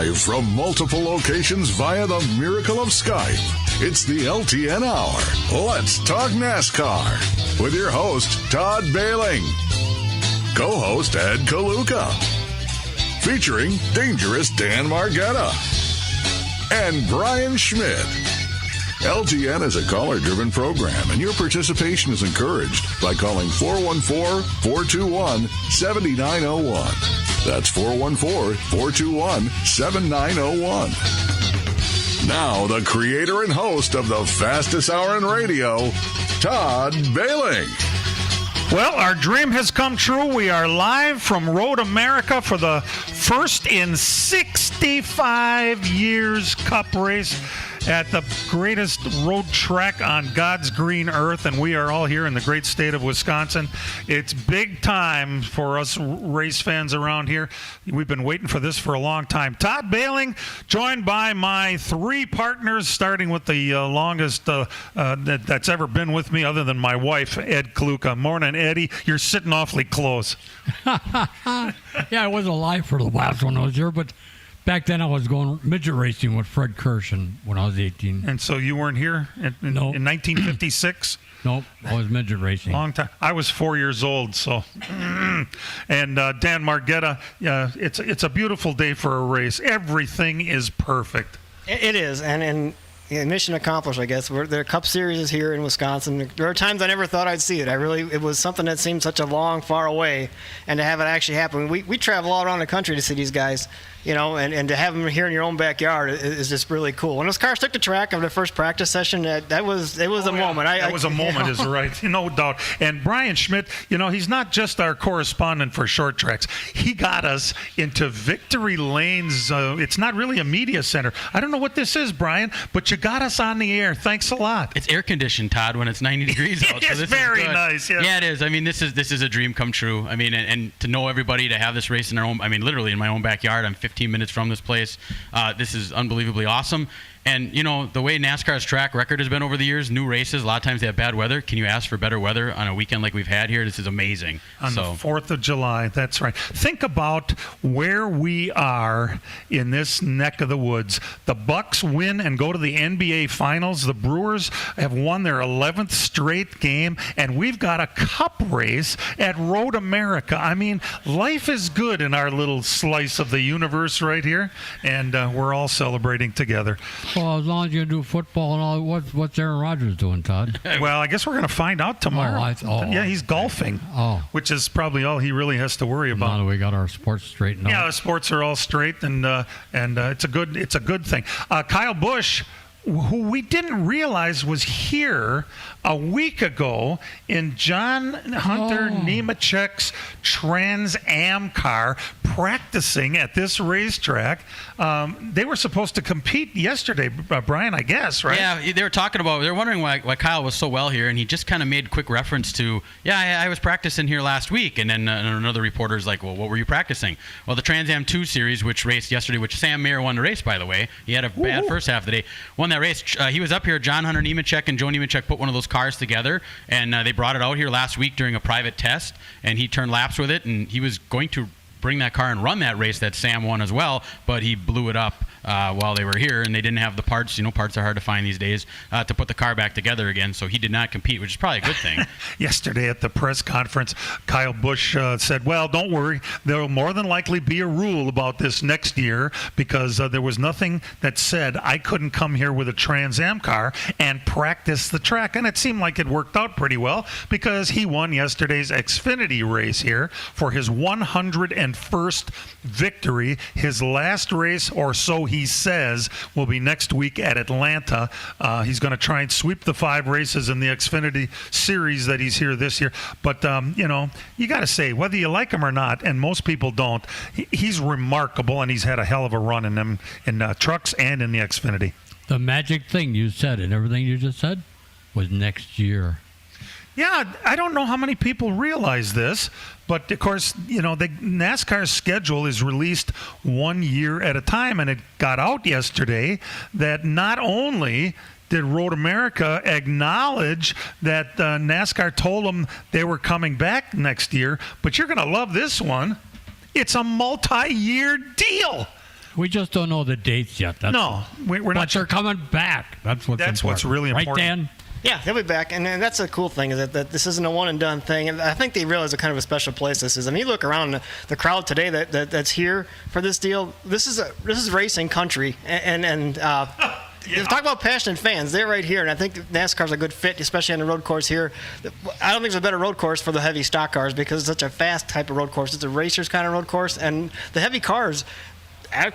Live from multiple locations via the miracle of Skype, it's the LTN Hour. Let's talk NASCAR with your host, Todd Bailing. Co-host, Ed Kaluka. Featuring Dangerous Dan Margetta. And Brian Schmidt. LTN is a caller-driven program, and your participation is encouraged by calling 414-421-7901. That's 414-421-7901. Now, the creator and host of the fastest hour in radio, Todd Bailing. Well, our dream has come true. We are live from Road America for the first in 65 years Cup race at the greatest road track on God's green earth, and we are all here in the great state of Wisconsin. It's big time for us race fans around here. We've been waiting for this for a long time. Todd Bailing, joined by my three partners, starting with the longest that's ever been with me other than my wife, Ed Kaluka. Morning, Eddie. You're sitting awfully close. Yeah, I wasn't alive for the last one I was here, but back then I was going midget racing with Fred Kirsch when I was 18. And so you weren't here in 1956? Nope, I was midget racing. Long time. I was 4 years old, so. And Dan Margetta, it's a beautiful day for a race. Everything is perfect. It is, and mission accomplished, I guess. The Cup Series is here in Wisconsin. There are times I never thought I'd see it. It was something that seemed such a long, far away, and to have it actually happen. We travel all around the country to see these guys, and to have them here in your own backyard is just really cool. When those cars took the track of the first practice session, it was a moment. That was a moment, is right, no doubt. And Brian Schmidt, he's not just our correspondent for short tracks. He got us into Victory Lane's. It's not really a media center. I don't know what this is, Brian, but you got us on the air. Thanks a lot. It's air conditioned, Todd, when it's 90 degrees out. It's very nice. Yeah. Yeah, it is. I mean, this is a dream come true. I mean, and to know everybody, to have this race in their own. I mean, literally in my own backyard. I'm 15 minutes from this place. This is unbelievably awesome. And, the way NASCAR's track record has been over the years, new races, a lot of times they have bad weather. Can you ask for better weather on a weekend like we've had here? This is amazing. On the 4th of July, that's right. Think about where we are in this neck of the woods. The Bucks win and go to the NBA Finals. The Brewers have won their 11th straight game, and we've got a cup race at Road America. I mean, life is good in our little slice of the universe right here, and we're all celebrating together. Well, as long as you do football and all, what's Aaron Rodgers doing, Todd? Well, I guess we're going to find out tomorrow. Yeah, he's golfing, which is probably all he really has to worry about. Now that we got our sports straightened out. Yeah, the sports are all straight, and it's a good thing. Kyle Busch, who we didn't realize was here a week ago in John Hunter Nemechek's Trans Am car, practicing at this racetrack. They were supposed to compete yesterday, Brian, I guess, right? Yeah, they were wondering why Kyle was so well here, and he just kind of made quick reference to, I was practicing here last week, and then another reporter's like, well, what were you practicing? Well, the Trans Am 2 Series, which raced yesterday, which Sam Mayer won the race, by the way. He had a bad first half of the day. Won that race. He was up here. John Hunter Nemechek and Joe Nemechek put one of those cars together, and they brought it out here last week during a private test, and he turned laps with it, and he was going to bring that car and run that race that Sam won as well, but he blew it up while they were here, and they didn't have the parts. Parts are hard to find these days to put the car back together again, so he did not compete, which is probably a good thing. Yesterday at the press conference, Kyle Busch said, well, don't worry, there will more than likely be a rule about this next year, because there was nothing that said I couldn't come here with a Trans Am car and practice the track, and it seemed like it worked out pretty well, because he won yesterday's Xfinity race here for his 101st victory. His last race, or so he says, will be next week at Atlanta. He's going to try and sweep the 5 races in the Xfinity series that he's here this year. But, you got to say, whether you like him or not, and most people don't, he's remarkable, and he's had a hell of a run in them in trucks and in the Xfinity. The magic thing you said and everything you just said was next year. Yeah, I don't know how many people realize this, but of course, the NASCAR schedule is released 1 year at a time, and it got out yesterday that not only did Road America acknowledge that NASCAR told them they were coming back next year, but you're going to love this one. It's a multi-year deal. We just don't know the dates yet. No, we're but not. they're coming back. That's what's really right, important. Dan? Yeah, they'll be back, and that's a cool thing is that this isn't a one and done thing, and I think they realize what kind of a special place this is. I mean, you look around the crowd today that's here for this deal. This is racing country, and talk about passionate fans. They're right here, and I think NASCAR's a good fit, especially on the road course here. I don't think there's a better road course for the heavy stock cars because it's such a fast type of road course. It's a racers kind of road course, and the heavy cars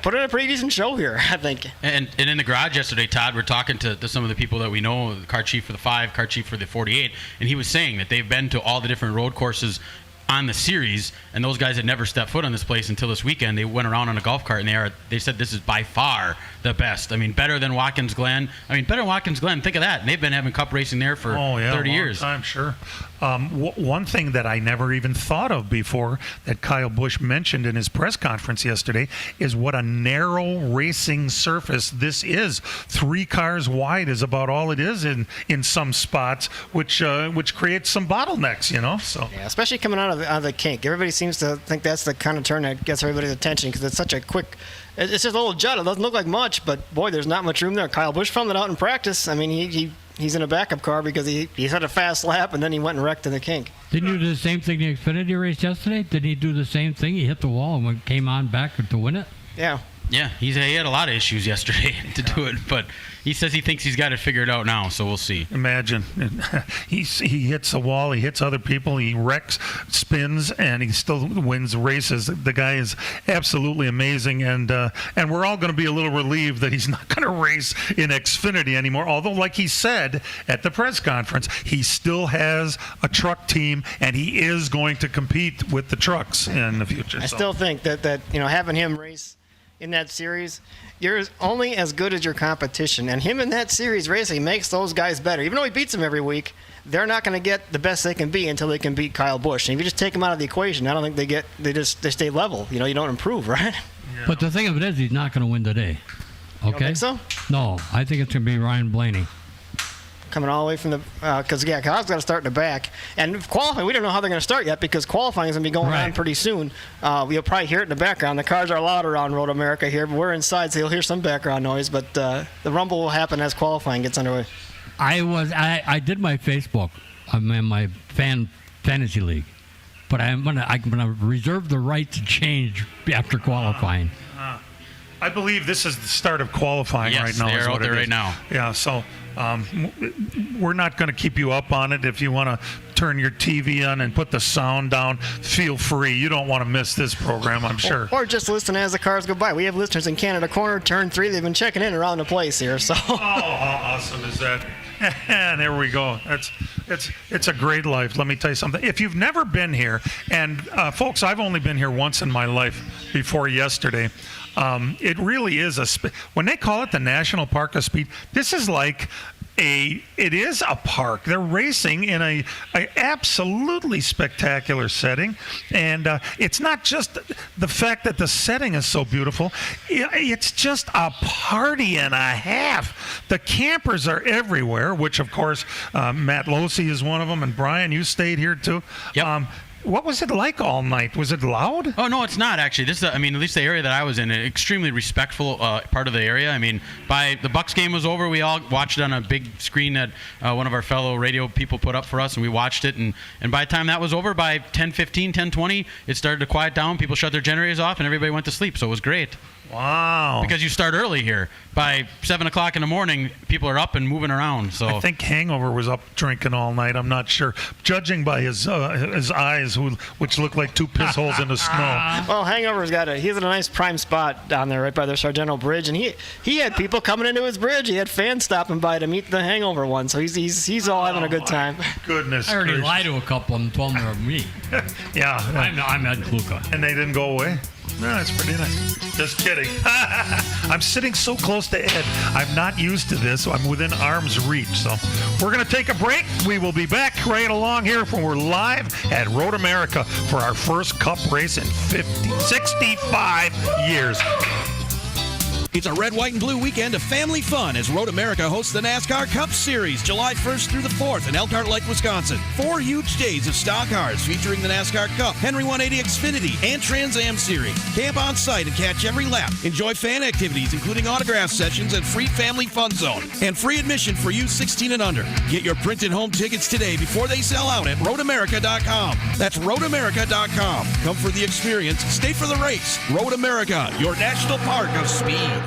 put in a pretty decent show here, I think. And in the garage yesterday, Todd, we're talking to some of the people that we know, the car chief for the 5, car chief for the 48, and he was saying that they've been to all the different road courses on the series, and those guys had never stepped foot on this place until this weekend. They went around on a golf cart, and they said this is by far the best. I mean, better than Watkins Glen. Think of that. And they've been having cup racing there for 30 years. Time, sure. One thing that I never even thought of before that Kyle Busch mentioned in his press conference yesterday is what a narrow racing surface this is. 3 cars wide is about all it is in some spots, which creates some bottlenecks, So Yeah, especially coming out of the kink. Everybody seems to think that's the kind of turn that gets everybody's attention because it's such a quick. It's just a little jut. It doesn't look like much, but boy, there's not much room there. Kyle Busch found it out in practice. I mean, he's in a backup car because he had a fast lap and then he went and wrecked in the kink. Didn't you do the same thing in the Xfinity race yesterday? Did he do the same thing? He hit the wall and came on back to win it? Yeah. Yeah, he had a lot of issues yesterday to do it, but he says he thinks he's got it figured out now, so we'll see. Imagine. He hits a wall, he hits other people, he wrecks, spins, and he still wins races. The guy is absolutely amazing, and we're all going to be a little relieved that he's not going to race in Xfinity anymore, although, like he said at the press conference, he still has a truck team, and he is going to compete with the trucks in the future. I still think that having him race in that series, you're only as good as your competition. And him in that series racing makes those guys better. Even though he beats them every week, they're not going to get the best they can be until they can beat Kyle Busch. And if you just take them out of the equation, I don't think they stay level. You don't improve, right? Yeah. But the thing of it is, he's not going to win today. Okay? You don't think so? No, I think it's going to be Ryan Blaney. Coming all the way from the because Kyle's got to start in the back, and qualifying we don't know how they're going to start yet because qualifying is going to be going on pretty soon. You'll probably hear it in the background. The cars are loud around Road America here, but we're inside, so you'll hear some background noise. But the rumble will happen as qualifying gets underway. I did my Facebook. I'm in my fantasy league, but I'm gonna reserve the right to change after qualifying. I believe this is the start of qualifying right now. Yes, they're out there right now. Yeah, so we're not going to keep you up on it. If you want to turn your TV on and put the sound down, feel free. You don't want to miss this program, I'm sure. Or just listen as the cars go by. We have listeners in Canada Corner, Turn 3. They've been checking in around the place here. So. Oh, how awesome is that? And there we go. It's a great life. Let me tell you something. If you've never been here, and folks, I've only been here once in my life before yesterday. It really is when they call it the National Park of Speed, this is like it is a park. They're racing in a absolutely spectacular setting, and it's not just the fact that the setting is so beautiful. It's just a party and a half. The campers are everywhere, which of course Matt Losey is one of them, and Brian, you stayed here too. Yep. What was it like all night? Was it loud? Oh, no, it's not, actually. This is, at least the area that I was in, an extremely respectful part of the area. By the Bucks game was over, we all watched it on a big screen that one of our fellow radio people put up for us, and we watched it. And by the time that was over, by 10:15, 10:20, it started to quiet down. People shut their generators off, and everybody went to sleep. So it was great. Wow. Because you start early here. By 7 o'clock in the morning, people are up and moving around. So I think Hangover was up drinking all night. I'm not sure. Judging by his eyes, which look like 2 piss holes in the snow. Well, Hangover's he's in a nice prime spot down there right by the Sargento Bridge. And he had people coming into his bridge. He had fans stopping by to meet the Hangover one. So he's all having a good time. Goodness I already gracious. lied to a couple and told them they're me. Yeah. I'm Ed Kluka. And they didn't go away? No, that's pretty nice. Just kidding. I'm sitting so close to Ed. I'm not used to this, so I'm within arm's reach. So we're going to take a break. We will be back right along here when we're live at Road America for our first Cup race in 65 years. It's a red, white, and blue weekend of family fun as Road America hosts the NASCAR Cup Series July 1st through the 4th in Elkhart Lake, Wisconsin. 4 huge days of stock cars featuring the NASCAR Cup, Henry 180 Xfinity, and Trans Am Series. Camp on site and catch every lap. Enjoy fan activities including autograph sessions and free family fun zone. And free admission for youth 16 and under. Get your printed home tickets today before they sell out at roadamerica.com. That's roadamerica.com. Come for the experience. Stay for the race. Road America, your national park of speed.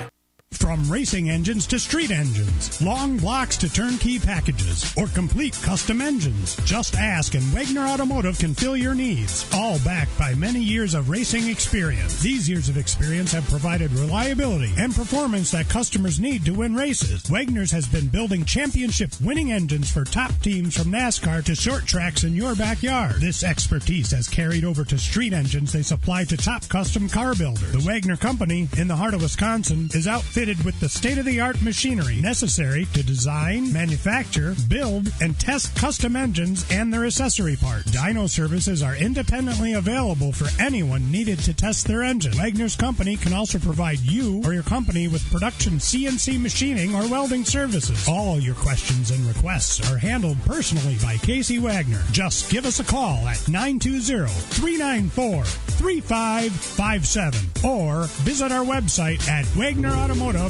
From racing engines to street engines, long blocks to turnkey packages, or complete custom engines, just ask and Wagner Automotive can fill your needs. All backed by many years of racing experience. These years of experience have provided reliability and performance that customers need to win races. Wagner's has been building championship winning engines for top teams from NASCAR to short tracks in your backyard. This expertise has carried over to street engines they supply to top custom car builders. The Wagner Company, in the heart of Wisconsin, is outfitted with the state-of-the-art machinery necessary to design, manufacture, build, and test custom engines and their accessory parts. Dyno services are independently available for anyone needed to test their engine. Wagner's Company can also provide you or your company with production CNC machining or welding services. All your questions and requests are handled personally by Casey Wagner. Just give us a call at 920-394-3557 or visit our website at wagnerautomotive.com.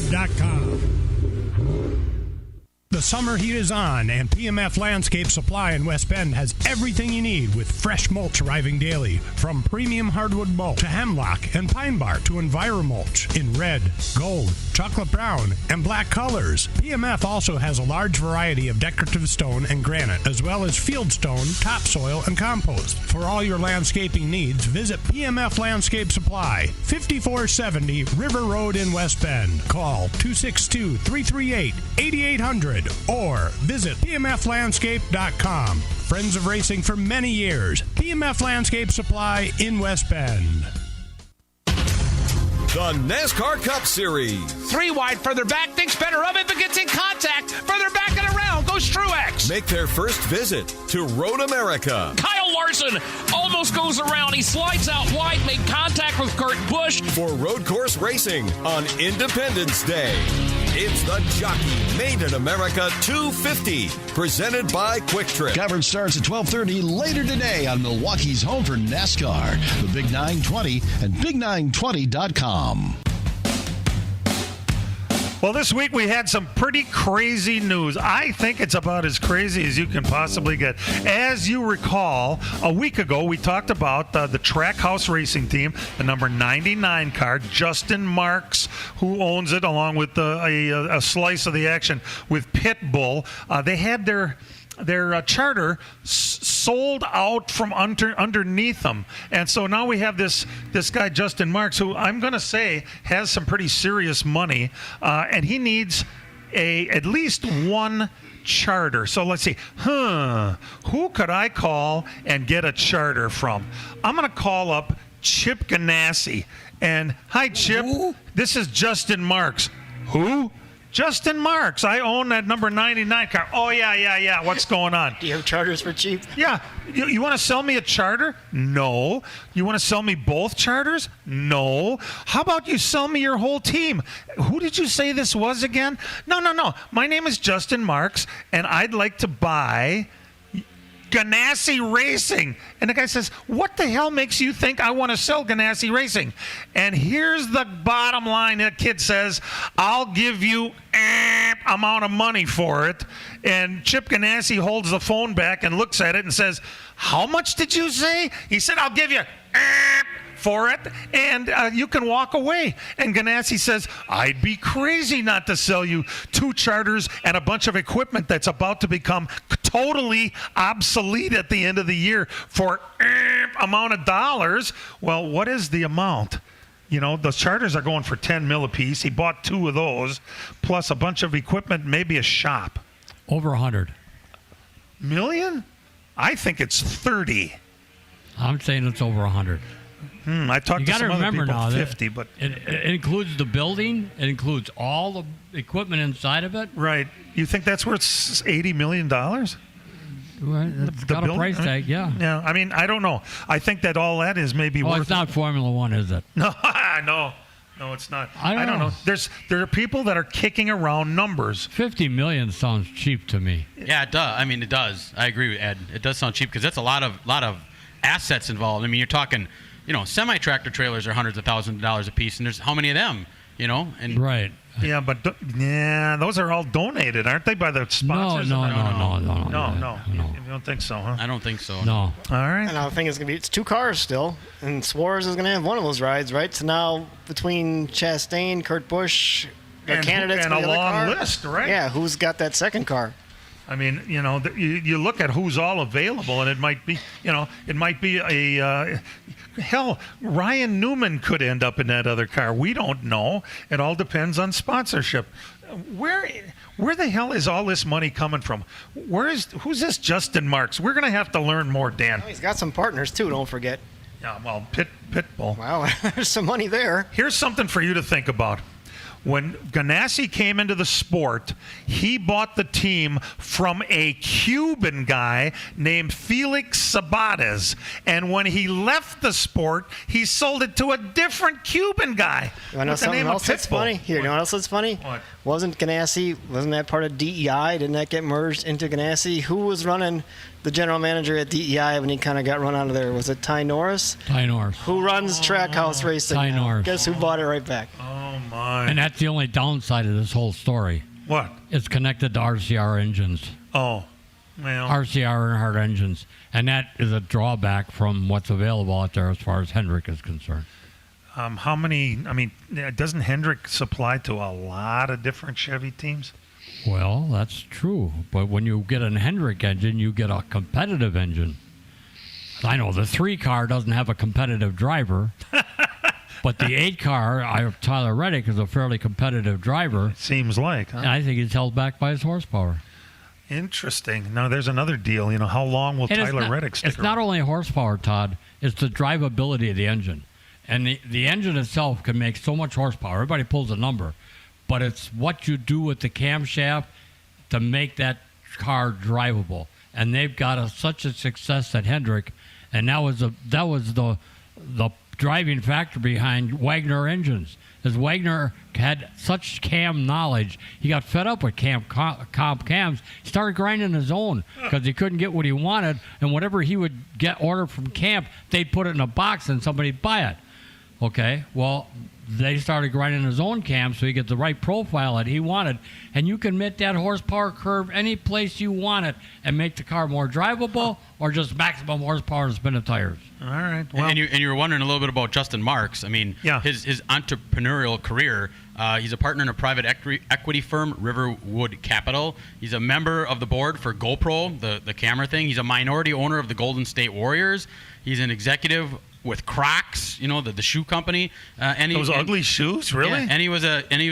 The summer heat is on, and PMF Landscape Supply in West Bend has everything you need with fresh mulch arriving daily, from premium hardwood mulch to hemlock and pine bark to EnviroMulch in red, gold, chocolate brown, and black colors. PMF also has a large variety of decorative stone and granite, as well as field stone, topsoil, and compost. For all your landscaping needs, visit PMF Landscape Supply, 5470 River Road in West Bend. Call 262-338-8800 or visit pmflandscape.com. Friends of racing for many years. PMF Landscape Supply in West Bend. The NASCAR Cup Series. 3 wide further back, thinks better of it, but gets in contact. Further back and around goes Truex. Make their first visit to Road America. Kyle Larson almost goes around. He slides out wide, made contact with Kurt Busch. For road course racing on Independence Day. It's the Jockey Made in America 250, presented by Quick Trip. Coverage starts at 12:30 later today on Milwaukee's home for NASCAR, the Big 920 and Big920.com. Well, this week we had some pretty crazy news. I think it's about as crazy as you can possibly get. As you recall, a week ago we talked about the Trackhouse Racing Team, the number 99 car, Justin Marks, who owns it, along with a slice of the action with Pitbull. They had their charter sold out from underneath them. And so now we have this guy, Justin Marks, who I'm going to say has some pretty serious money, and he needs at least one charter. So let's see. Who could I call and get a charter from? I'm going to call up Chip Ganassi. And hi, Chip. Ooh. This is Justin Marks. Who? Justin Marks. I own that number 99 car. Oh, yeah. What's going on? Do you have charters for cheap? Yeah. You want to sell me a charter? No. You want to sell me both charters? No. How about you sell me your whole team? Who did you say this was again? No. My name is Justin Marks, and I'd like to buy Ganassi Racing. And the guy says, what the hell makes you think I want to sell Ganassi Racing? And here's the bottom line. The kid says, I'll give you amount of money for it. And Chip Ganassi holds the phone back and looks at it and says, how much did you say? He said, I'll give you for it, and you can walk away. And Ganassi says, I'd be crazy not to sell you 2 charters and a bunch of equipment that's about to become totally obsolete at the end of the year for amount of dollars. Well, what is the amount? You know, the charters are going for $10 million a piece. He bought 2 of those, plus a bunch of equipment, maybe a shop. Over 100 million? I think it's 30. I'm saying it's over 100. I talked to some other people, now 50, but it includes the building. It includes all the equipment inside of it. Right. You think that's worth $80 million? Well, it's got a price tag, yeah. Yeah, I mean, I don't know. I think that all that is maybe worth... it's not Formula One, is it? No, no. No, it's not. I don't know. There are people that are kicking around numbers. $50 million sounds cheap to me. Yeah, it does. I mean, it does. I agree with Ed. It does sound cheap because that's a lot of assets involved. I mean, you're talking, semi-tractor trailers are hundreds of thousands of dollars a piece, and there's how many of them, And Right. Yeah, but those are all donated, aren't they, by the sponsors? No. You don't think so, huh? I don't think so. No. All right. And I think it's 2 cars still, and Suarez is going to have one of those rides, right? So now between Chastain, Kurt Busch, the candidates and for a the other long car, list, right? Yeah, who's got that second car? I mean, you look at who's all available, and it might be a hell. Ryan Newman could end up in that other car. We don't know. It all depends on sponsorship. Where the hell is all this money coming from? Who's this Justin Marks? We're gonna have to learn more, Dan. Oh, he's got some partners too. Don't forget. Yeah, well, Pitbull. Wow, there's some money there. Here's something for you to think about. When Ganassi came into the sport, he bought the team from a Cuban guy named Felix Sabates. And when he left the sport, he sold it to a different Cuban guy. You want to know something else that's funny? Here, you know what else that's funny? What? Wasn't that part of DEI? Didn't that get merged into Ganassi? Who was running the general manager at DEI when he kind of got run out of there? Was it Ty Norris? Ty Norris. Who runs Trackhouse Racing? Ty now? Norris. Guess who bought it right back? Oh, my. And that's the only downside of this whole story. What? It's connected to RCR engines. Oh, well. RCR Earnhardt engines. And that is a drawback from what's available out there as far as Hendrick is concerned. How many? I mean, doesn't Hendrick supply to a lot of different Chevy teams? Well, that's true. But when you get an Hendrick engine, you get a competitive engine. I know the 3 car doesn't have a competitive driver. But the 8 car, Tyler Reddick, is a fairly competitive driver. Seems like, huh? And I think he's held back by his horsepower. Interesting. Now, there's another deal. How long will Tyler Reddick stick It's not only horsepower, Todd. It's the drivability of the engine. And the engine itself can make so much horsepower. Everybody pulls a number. But it's what you do with the camshaft to make that car drivable. And they've got such a success at Hendrick. And that was the driving factor behind Wagner engines. As Wagner had such cam knowledge, he got fed up with comp cams. He started grinding his own because he couldn't get what he wanted, and whatever he would get ordered from camp, they'd put it in a box and somebody'd buy it. Okay, well, they started grinding his own cam so he get the right profile that he wanted, and you can make that horsepower curve any place you want it and make the car more drivable or just maximum horsepower to spin the tires. All right. Well, and you were wondering a little bit about Justin Marks. I mean, his entrepreneurial career. He's a partner in a private equity firm, Riverwood Capital. He's a member of the board for GoPro, the camera thing. He's a minority owner of the Golden State Warriors. He's an executive with Crocs, the shoe company. Those ugly shoes, really? Yeah, and he was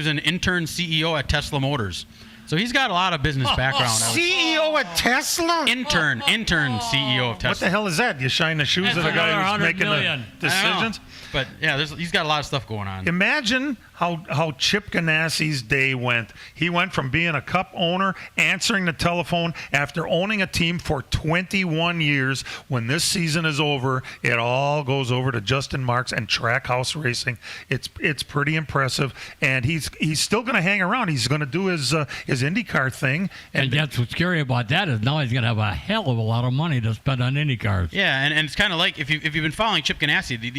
an intern CEO at Tesla Motors. So he's got a lot of business background. CEO at Tesla? Intern CEO of Tesla. What the hell is that? You shine the shoes of the guy who's making the decisions? But yeah, he's got a lot of stuff going on. Imagine how Chip Ganassi's day went. He went from being a Cup owner, answering the telephone after owning a team for 21 years. When this season is over, it all goes over to Justin Marks and Trackhouse Racing. It's pretty impressive, and he's still going to hang around. He's going to do his IndyCar thing. And that's what's scary about that is now he's going to have a hell of a lot of money to spend on IndyCars. Yeah, and it's kind of like if you've been following Chip Ganassi,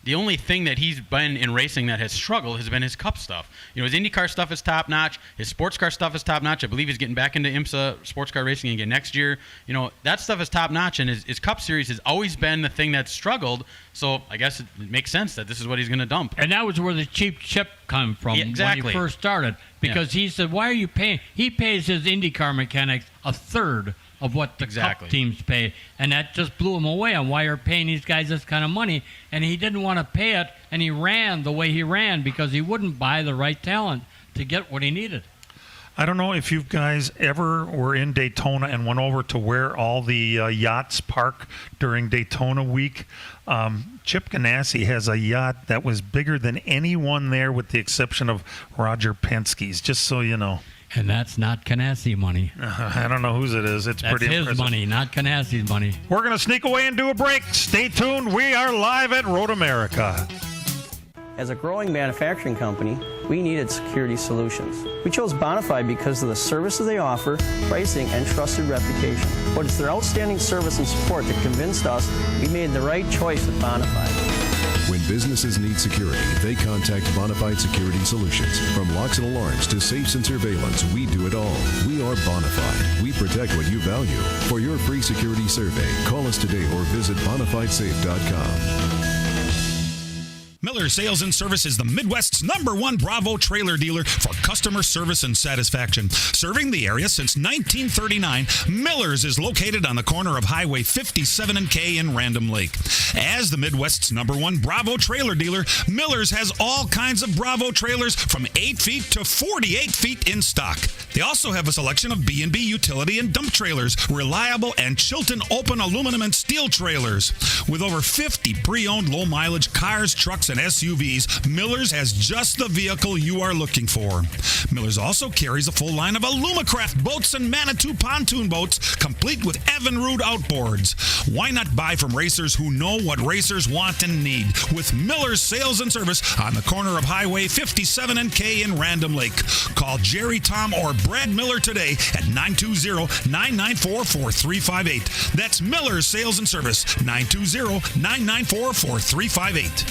the only thing that he's been in racing that has struggled has been his Cup stuff. His IndyCar stuff is top notch. His sports car stuff is top notch. I believe he's getting back into IMSA sports car racing again next year. That stuff is top notch, and his Cup series has always been the thing that's struggled. So I guess it makes sense that this is what he's going to dump. And that was where the cheap Chip came from when he first started, because he said, "Why are you paying?" He pays his IndyCar mechanics a third of what the Cup teams pay, and that just blew him away on why you're paying these guys this kind of money. And he didn't want to pay it, and he ran the way he ran because he wouldn't buy the right talent to get what he needed. I don't know if you guys ever were in Daytona and went over to where all the yachts park during Daytona week. Chip Ganassi has a yacht that was bigger than anyone there with the exception of Roger Penske's, just so you know. And that's not Ganassi money. I don't know whose it is. It's pretty impressive. That's his money, not Ganassi's money. We're going to sneak away and do a break. Stay tuned. We are live at Road America. As a growing manufacturing company, we needed security solutions. We chose Bonafide because of the services they offer, pricing, and trusted reputation. But it's their outstanding service and support that convinced us we made the right choice with Bonafide. When businesses need security, they contact Bonafide Security Solutions. From locks and alarms to safes and surveillance, we do it all. We are Bonafide. We protect what you value. For your free security survey, call us today or visit BonafideSafe.com. Miller Sales and Service is the Midwest's #1 Bravo trailer dealer for customer service and satisfaction. Serving the area since 1939, Miller's is located on the corner of Highway 57 and K in Random Lake. As the Midwest's #1 Bravo trailer dealer, Miller's has all kinds of Bravo trailers from 8 feet to 48 feet in stock. They also have a selection of B&B utility and dump trailers, reliable and Chilton open aluminum and steel trailers. With over 50 pre-owned low-mileage cars, trucks, and SUVs, Miller's has just the vehicle you are looking for. Miller's also carries a full line of Alumacraft boats and Manitou pontoon boats, complete with Evinrude outboards. Why not buy from racers who know what racers want and need? With Miller's Sales and Service on the corner of Highway 57 and K in Random Lake. Call Jerry, Tom, or Brad Miller today at 920-994-4358. That's Miller's Sales and Service, 920-994-4358.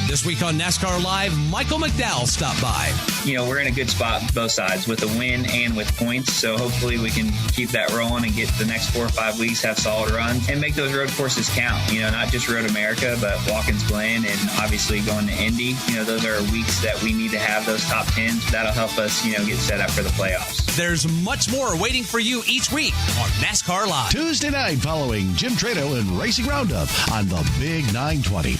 This week on NASCAR Live, Michael McDowell stopped by. You know, we're in a good spot both sides with a win and with points, so hopefully we can keep that rolling and get the next 4 or 5 weeks, have solid runs, and make those road courses count. You know, not just Road America, but Watkins Glen and obviously going to Indy. You know, those are weeks that we need to have those top 10s. That'll help us, you know, get set up for the playoffs. There's much more waiting for you each week on NASCAR Live. Tuesday night following Jim Trado and Racing Roundup on the Big 920.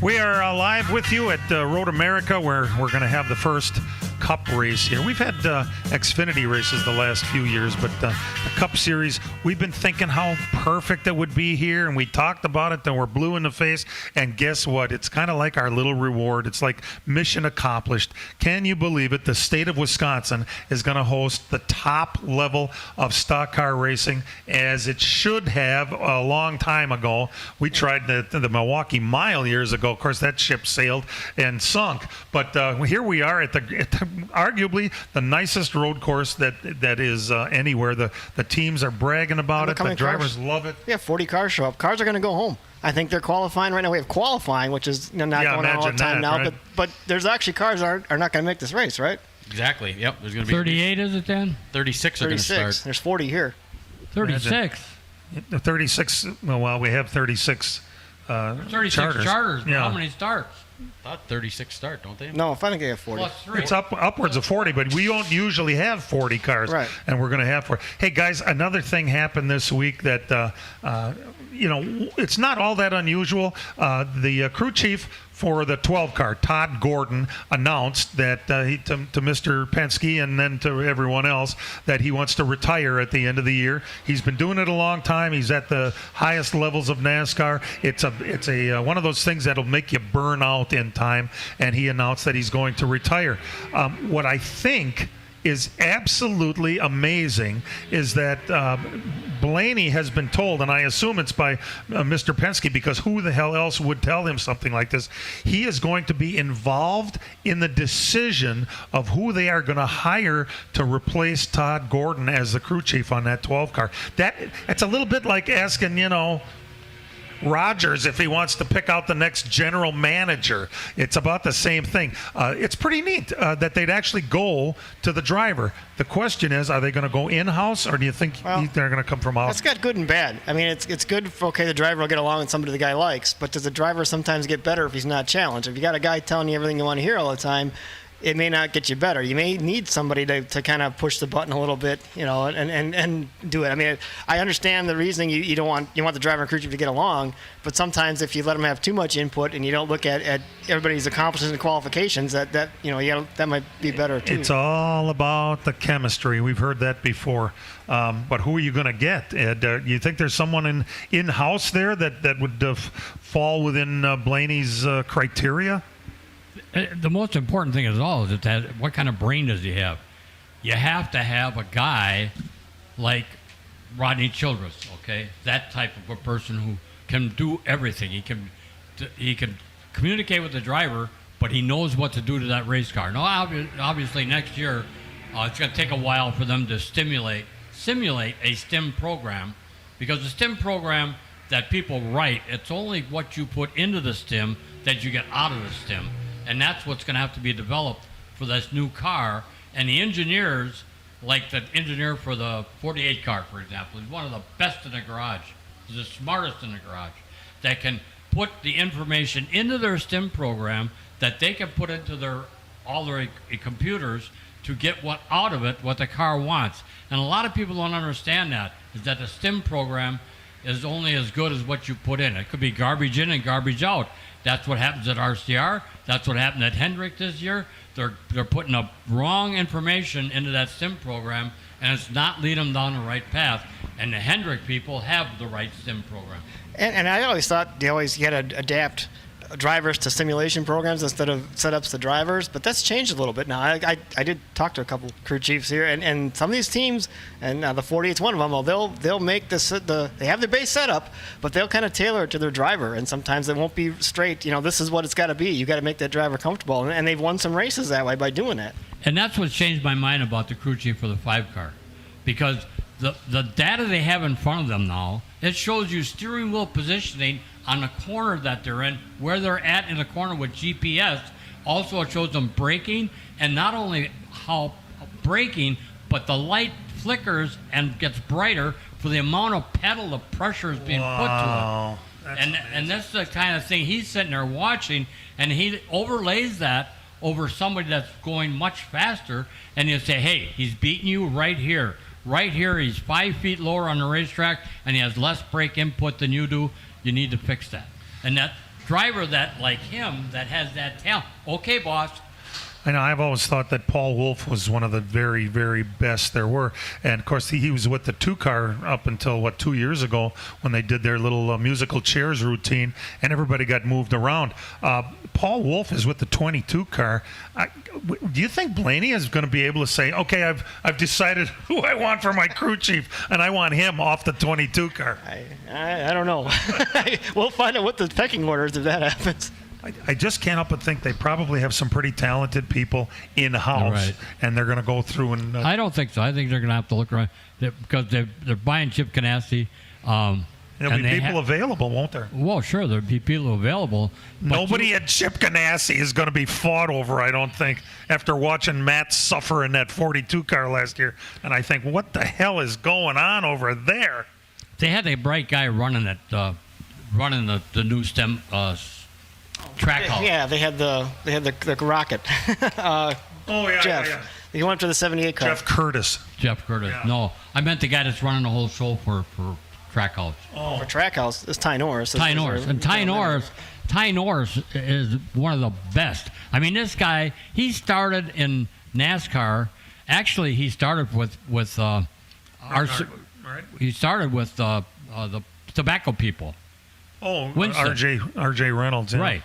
We are live with you at Road America, where we're going to have the first Cup race here. We've had Xfinity races the last few years, but the Cup Series, we've been thinking how perfect it would be here, and we talked about it, then we're blue in the face, and guess what? It's kind of like our little reward. It's like mission accomplished. Can you believe it? The state of Wisconsin is going to host the top level of stock car racing, as it should have a long time ago. We tried the Milwaukee Mile years ago. Of course, that ship sailed and sunk, but here we are at the arguably the nicest road course that is anywhere. The teams are bragging about it. The drivers love it. Yeah, 40 cars show up. Cars are going to go home. I think they're qualifying right now. We have qualifying, which is not going on all the time now. Right? But there's actually cars are not going to make this race, right? Exactly. Yep. There's going to be 38. Is it then? 36 are going to start. There's 40 here. 36. 36. Well, we have 36. 36 charters. Yeah. How many starts? I thought 36 start, don't they? No, I think they have 40. It's upwards of 40, but we don't usually have 40 cars, right? And we're going to have 40. Hey, guys, another thing happened this week that, it's not all that unusual. The crew chief for the 12 car, Todd Gordon, announced that to Mr. Penske and then to everyone else that he wants to retire at the end of the year. He's been doing it a long time. He's at the highest levels of NASCAR. It's a one of those things that'll make you burn out in time, and he announced that he's going to retire. What I think is absolutely amazing is that Blaney has been told, and I assume it's by Mr. Penske, because who the hell else would tell him something like this? He is going to be involved in the decision of who they are going to hire to replace Todd Gordon as the crew chief on that 12 car. It's a little bit like asking, Rogers if he wants to pick out the next general manager. It's about the same thing. It's pretty neat that they'd actually go to the driver. The question is, are they going to go in-house, or do you think they're going to come from out? That's got good and bad. I mean, it's good for, the driver will get along with somebody the guy likes, but does the driver sometimes get better if he's not challenged? If you got a guy telling you everything you want to hear all the time, it may not get you better. You may need somebody to kind of push the button a little bit, and do it. I mean, I understand the reasoning. You want the driver and crew chief to get along, but sometimes if you let them have too much input and you don't look at everybody's accomplishments and qualifications, that might be better too. It's all about the chemistry. We've heard that before. But who are you going to get, Ed? You think there's someone in-house there that would fall within Blaney's criteria? The most important thing is what kind of brain does he have? You have to have a guy like Rodney Childress, okay? That type of a person who can do everything. He can communicate with the driver, but he knows what to do to that race car. Now, obviously, next year, it's going to take a while for them to simulate a STEM program, because the STEM program that people write, it's only what you put into the STEM that you get out of the STEM. And that's what's going to have to be developed for this new car. And the engineers, like the engineer for the 48 car, for example, is one of the best in the garage. He's the smartest in the garage, that can put the information into their STEM program that they can put into all their computers to get what out of it, what the car wants. And a lot of people don't understand that, is that the STEM program is only as good as what you put in. It could be garbage in and garbage out. That's what happens at RCR. That's what happened at Hendrick this year. They're putting up wrong information into that STEM program, and it's not leading them down the right path. And the Hendrick people have the right STEM program. And I always thought you had to adapt drivers to simulation programs instead of setups to drivers, but that's changed a little bit now. I did talk to a couple crew chiefs here, and some of these teams, and the 48's one of them. Well, they'll make they have their base setup, but they'll kind of tailor it to their driver, and sometimes it won't be straight. This is what it's got to be. You got to make that driver comfortable, and they've won some races that way by doing that. And that's what's changed my mind about the crew chief for the 5 car, because the data they have in front of them now, it shows you steering wheel positioning on the corner that they're in, where they're at in the corner with GPS. Also, it shows them braking, and not only how braking, but the light flickers and gets brighter for the amount of pedal the pressure is being put to it. And that's the kind of thing he's sitting there watching, and he overlays that over somebody that's going much faster, and he'll say, hey, he's beating you right here. Right here, he's 5 feet lower on the racetrack, and he has less brake input than you do. You need to fix that. And that driver that, like him, that has that talent, okay, boss. I know. I've always thought that Paul Wolf was one of the very, very best there were. And, of course, he was with the 2 car up until, 2 years ago when they did their little musical chairs routine, and everybody got moved around. Paul Wolf is with the 22 car. Do you think Blaney is going to be able to say, okay, I've decided who I want for my crew chief, and I want him off the 22 car? I don't know. We'll find out what the pecking order is if that happens. I just can't help but think they probably have some pretty talented people in-house, right, and they're going to go through and... I don't think so. I think they're going to have to look around because they're buying Chip Ganassi. There'll be people available, won't there? Well, sure, there'll be people available. Nobody at Chip Ganassi is going to be fought over, I don't think, after watching Matt suffer in that 42 car last year. And I think, what the hell is going on over there? They had a bright guy running the new STEM track house. Yeah, they had the rocket. Jeff. Yeah. He went to the 78 car. Jeff Curtis. Yeah. No, I meant the guy that's running the whole show for Trackhouse. For Trackhouse, it's Ty Norris. Ty Norris is one of the best. I mean, this guy, he started in NASCAR. Actually, he started with he started with the tobacco people. Oh, Winston. R.J. Reynolds. Yeah. Right.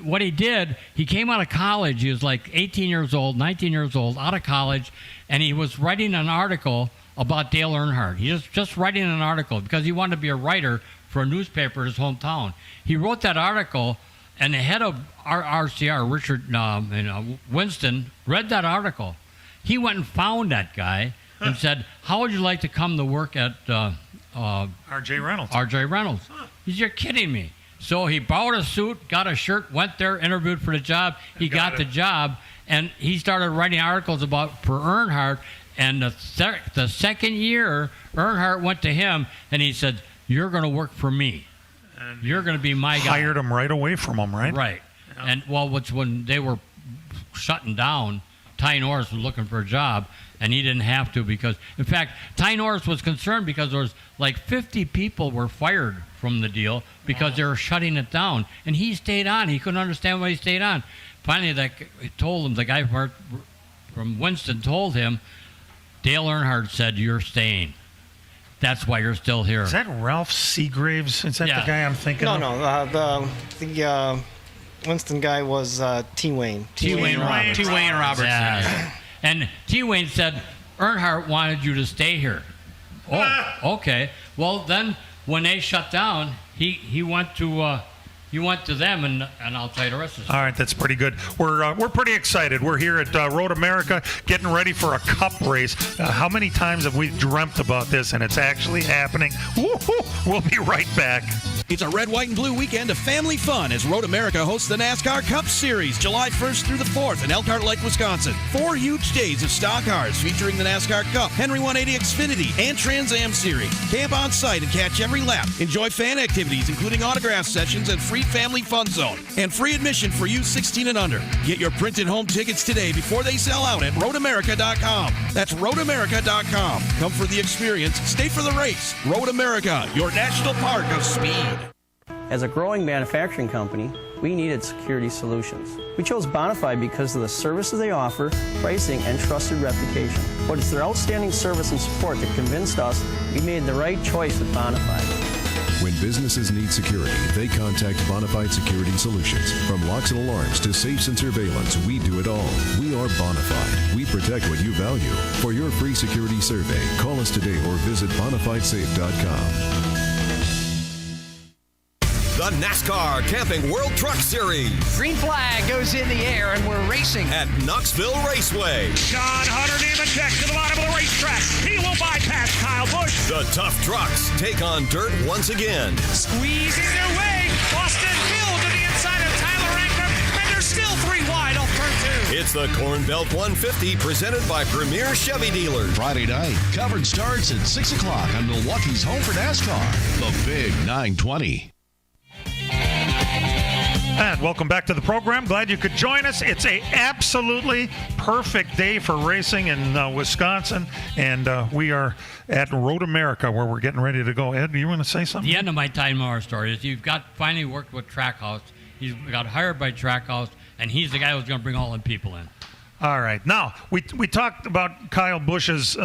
What he did, he came out of college. He was like 18 years old, 19 years old, out of college, and he was writing an article about Dale Earnhardt. He was just writing an article because he wanted to be a writer for a newspaper in his hometown. He wrote that article, and the head of RCR, Richard Winston, read that article. He went and found that guy and said, how would you like to come to work at R.J. Reynolds? R.J. Reynolds. He said, you're kidding me. So he bought a suit, got a shirt, went there, interviewed for the job. He got the job, and he started writing articles for Earnhardt. And the second year, Earnhardt went to him, and he said, you're going to work for me. And you're going to be my guy. Hired him right away from him, right? Right. Yeah. And, when they were shutting down, Ty Norris was looking for a job, and he didn't have to because, in fact, Ty Norris was concerned because there was like 50 people were fired from the deal because they were shutting it down. And he stayed on. He couldn't understand why he stayed on. Finally, the guy from Winston told him, Dale Earnhardt said, you're staying. That's why you're still here. Is that Ralph Seagraves? Is that the guy I'm thinking of? No. The Winston guy was T. Wayne. T. Wayne Roberts. Yeah. And T. Wayne said, Earnhardt wanted you to stay here. Oh, okay. Well, then when they shut down, he went to them, and I'll tell you the rest of the story. All right, that's pretty good. We're pretty excited. We're here at Road America getting ready for a cup race. How many times have we dreamt about this, and it's actually happening? Woo-hoo. We'll be right back. It's a red, white, and blue weekend of family fun as Road America hosts the NASCAR Cup Series July 1st through the 4th in Elkhart Lake, Wisconsin. 4 huge days of stock cars featuring the NASCAR Cup, Henry 180 Xfinity, and Trans Am Series. Camp on site and catch every lap. Enjoy fan activities including autograph sessions and free family fun zone. And free admission for youth 16 and under. Get your printed home tickets today before they sell out at roadamerica.com. That's roadamerica.com. Come for the experience, stay for the race. Road America, your national park of speed. As a growing manufacturing company, we needed security solutions. We chose Bonafide because of the services they offer, pricing, and trusted reputation. But it's their outstanding service and support that convinced us we made the right choice with Bonafide. When businesses need security, they contact Bonafide Security Solutions. From locks and alarms to safes and surveillance, we do it all. We are Bonafide. We protect what you value. For your free security survey, call us today or visit bonafidesafe.com. The NASCAR Camping World Truck Series. Green flag goes in the air, and we're racing at Knoxville Raceway. John Hunter Nemechek to the bottom of the racetrack. He will bypass Kyle Busch. The tough trucks take on dirt once again. Squeezing their way. Austin Hill to the inside of Tyler Ankrum, and they're still 3 wide off turn 2. It's the Corn Belt 150 presented by Premier Chevy Dealers. Friday night, coverage starts at 6 o'clock on Milwaukee's home for NASCAR, the Big 920. And welcome back to the program. Glad you could join us. It's a absolutely perfect day for racing in Wisconsin, and we are at Road America where we're getting ready to go. Ed, do you want to say something? The end of my Time Hour story is you've got finally worked with Trackhouse. He's got hired by Trackhouse, and he's the guy who's going to bring all them people in. All right. Now, we talked about Kyle Busch's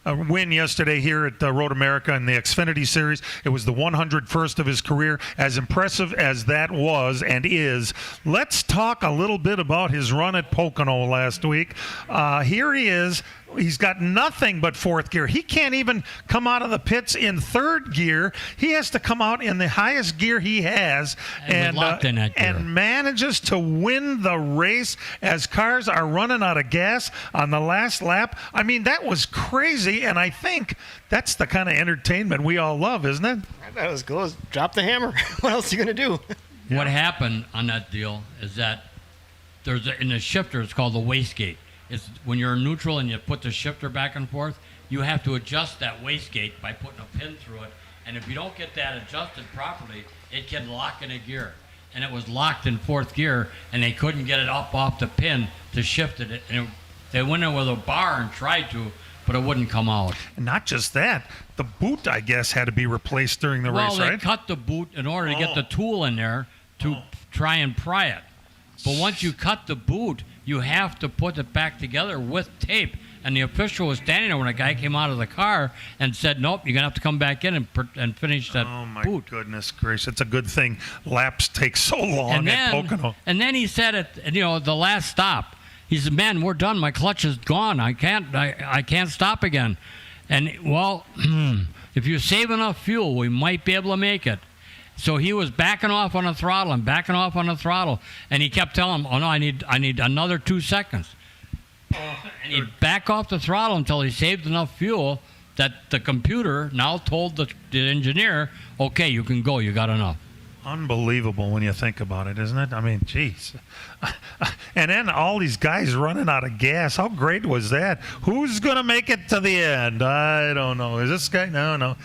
win yesterday here at Road America in the Xfinity Series. It was the 101st of his career. As impressive as that was and is, let's talk a little bit about his run at Pocono last week. Here he is. He's got nothing but fourth gear. He can't even come out of the pits in third gear. He has to come out in the highest gear he has and manages to win the race as cars are running out of gas on the last lap. I mean, that was crazy, and I think that's the kind of entertainment we all love, isn't it? That was cool. Drop the hammer. What else are you going to do? What happened on that deal is that in the shifter, it's called the wastegate. It's when you're neutral and you put the shifter back and forth, you have to adjust that wastegate by putting a pin through it. And if you don't get that adjusted properly, it can lock in a gear. And it was locked in fourth gear, and they couldn't get it up off the pin to shift it. And they went in with a bar and tried to, but it wouldn't come out. And not just that, the boot, I guess, had to be replaced during the race, right? Well, they cut the boot in order to get the tool in there to try and pry it. But once you cut the boot, you have to put it back together with tape. And the official was standing there when a guy came out of the car and said, nope, you're going to have to come back in and finish that boot. Oh, my goodness gracious. It's a good thing laps take so long at Pocono. And then he said at the last stop, he said, man, we're done. My clutch is gone. I can't stop again. And, well, if you save enough fuel, we might be able to make it. So he was backing off on the throttle and backing off on the throttle, and he kept telling him, "Oh no, I need another 2 seconds." And he'd back off the throttle until he saved enough fuel that the computer now told the engineer, "Okay, you can go. You got enough." Unbelievable when you think about it, isn't it? I mean, geez. And then all these guys running out of gas. How great was that? Who's going to make it to the end? I don't know. Is this guy? No.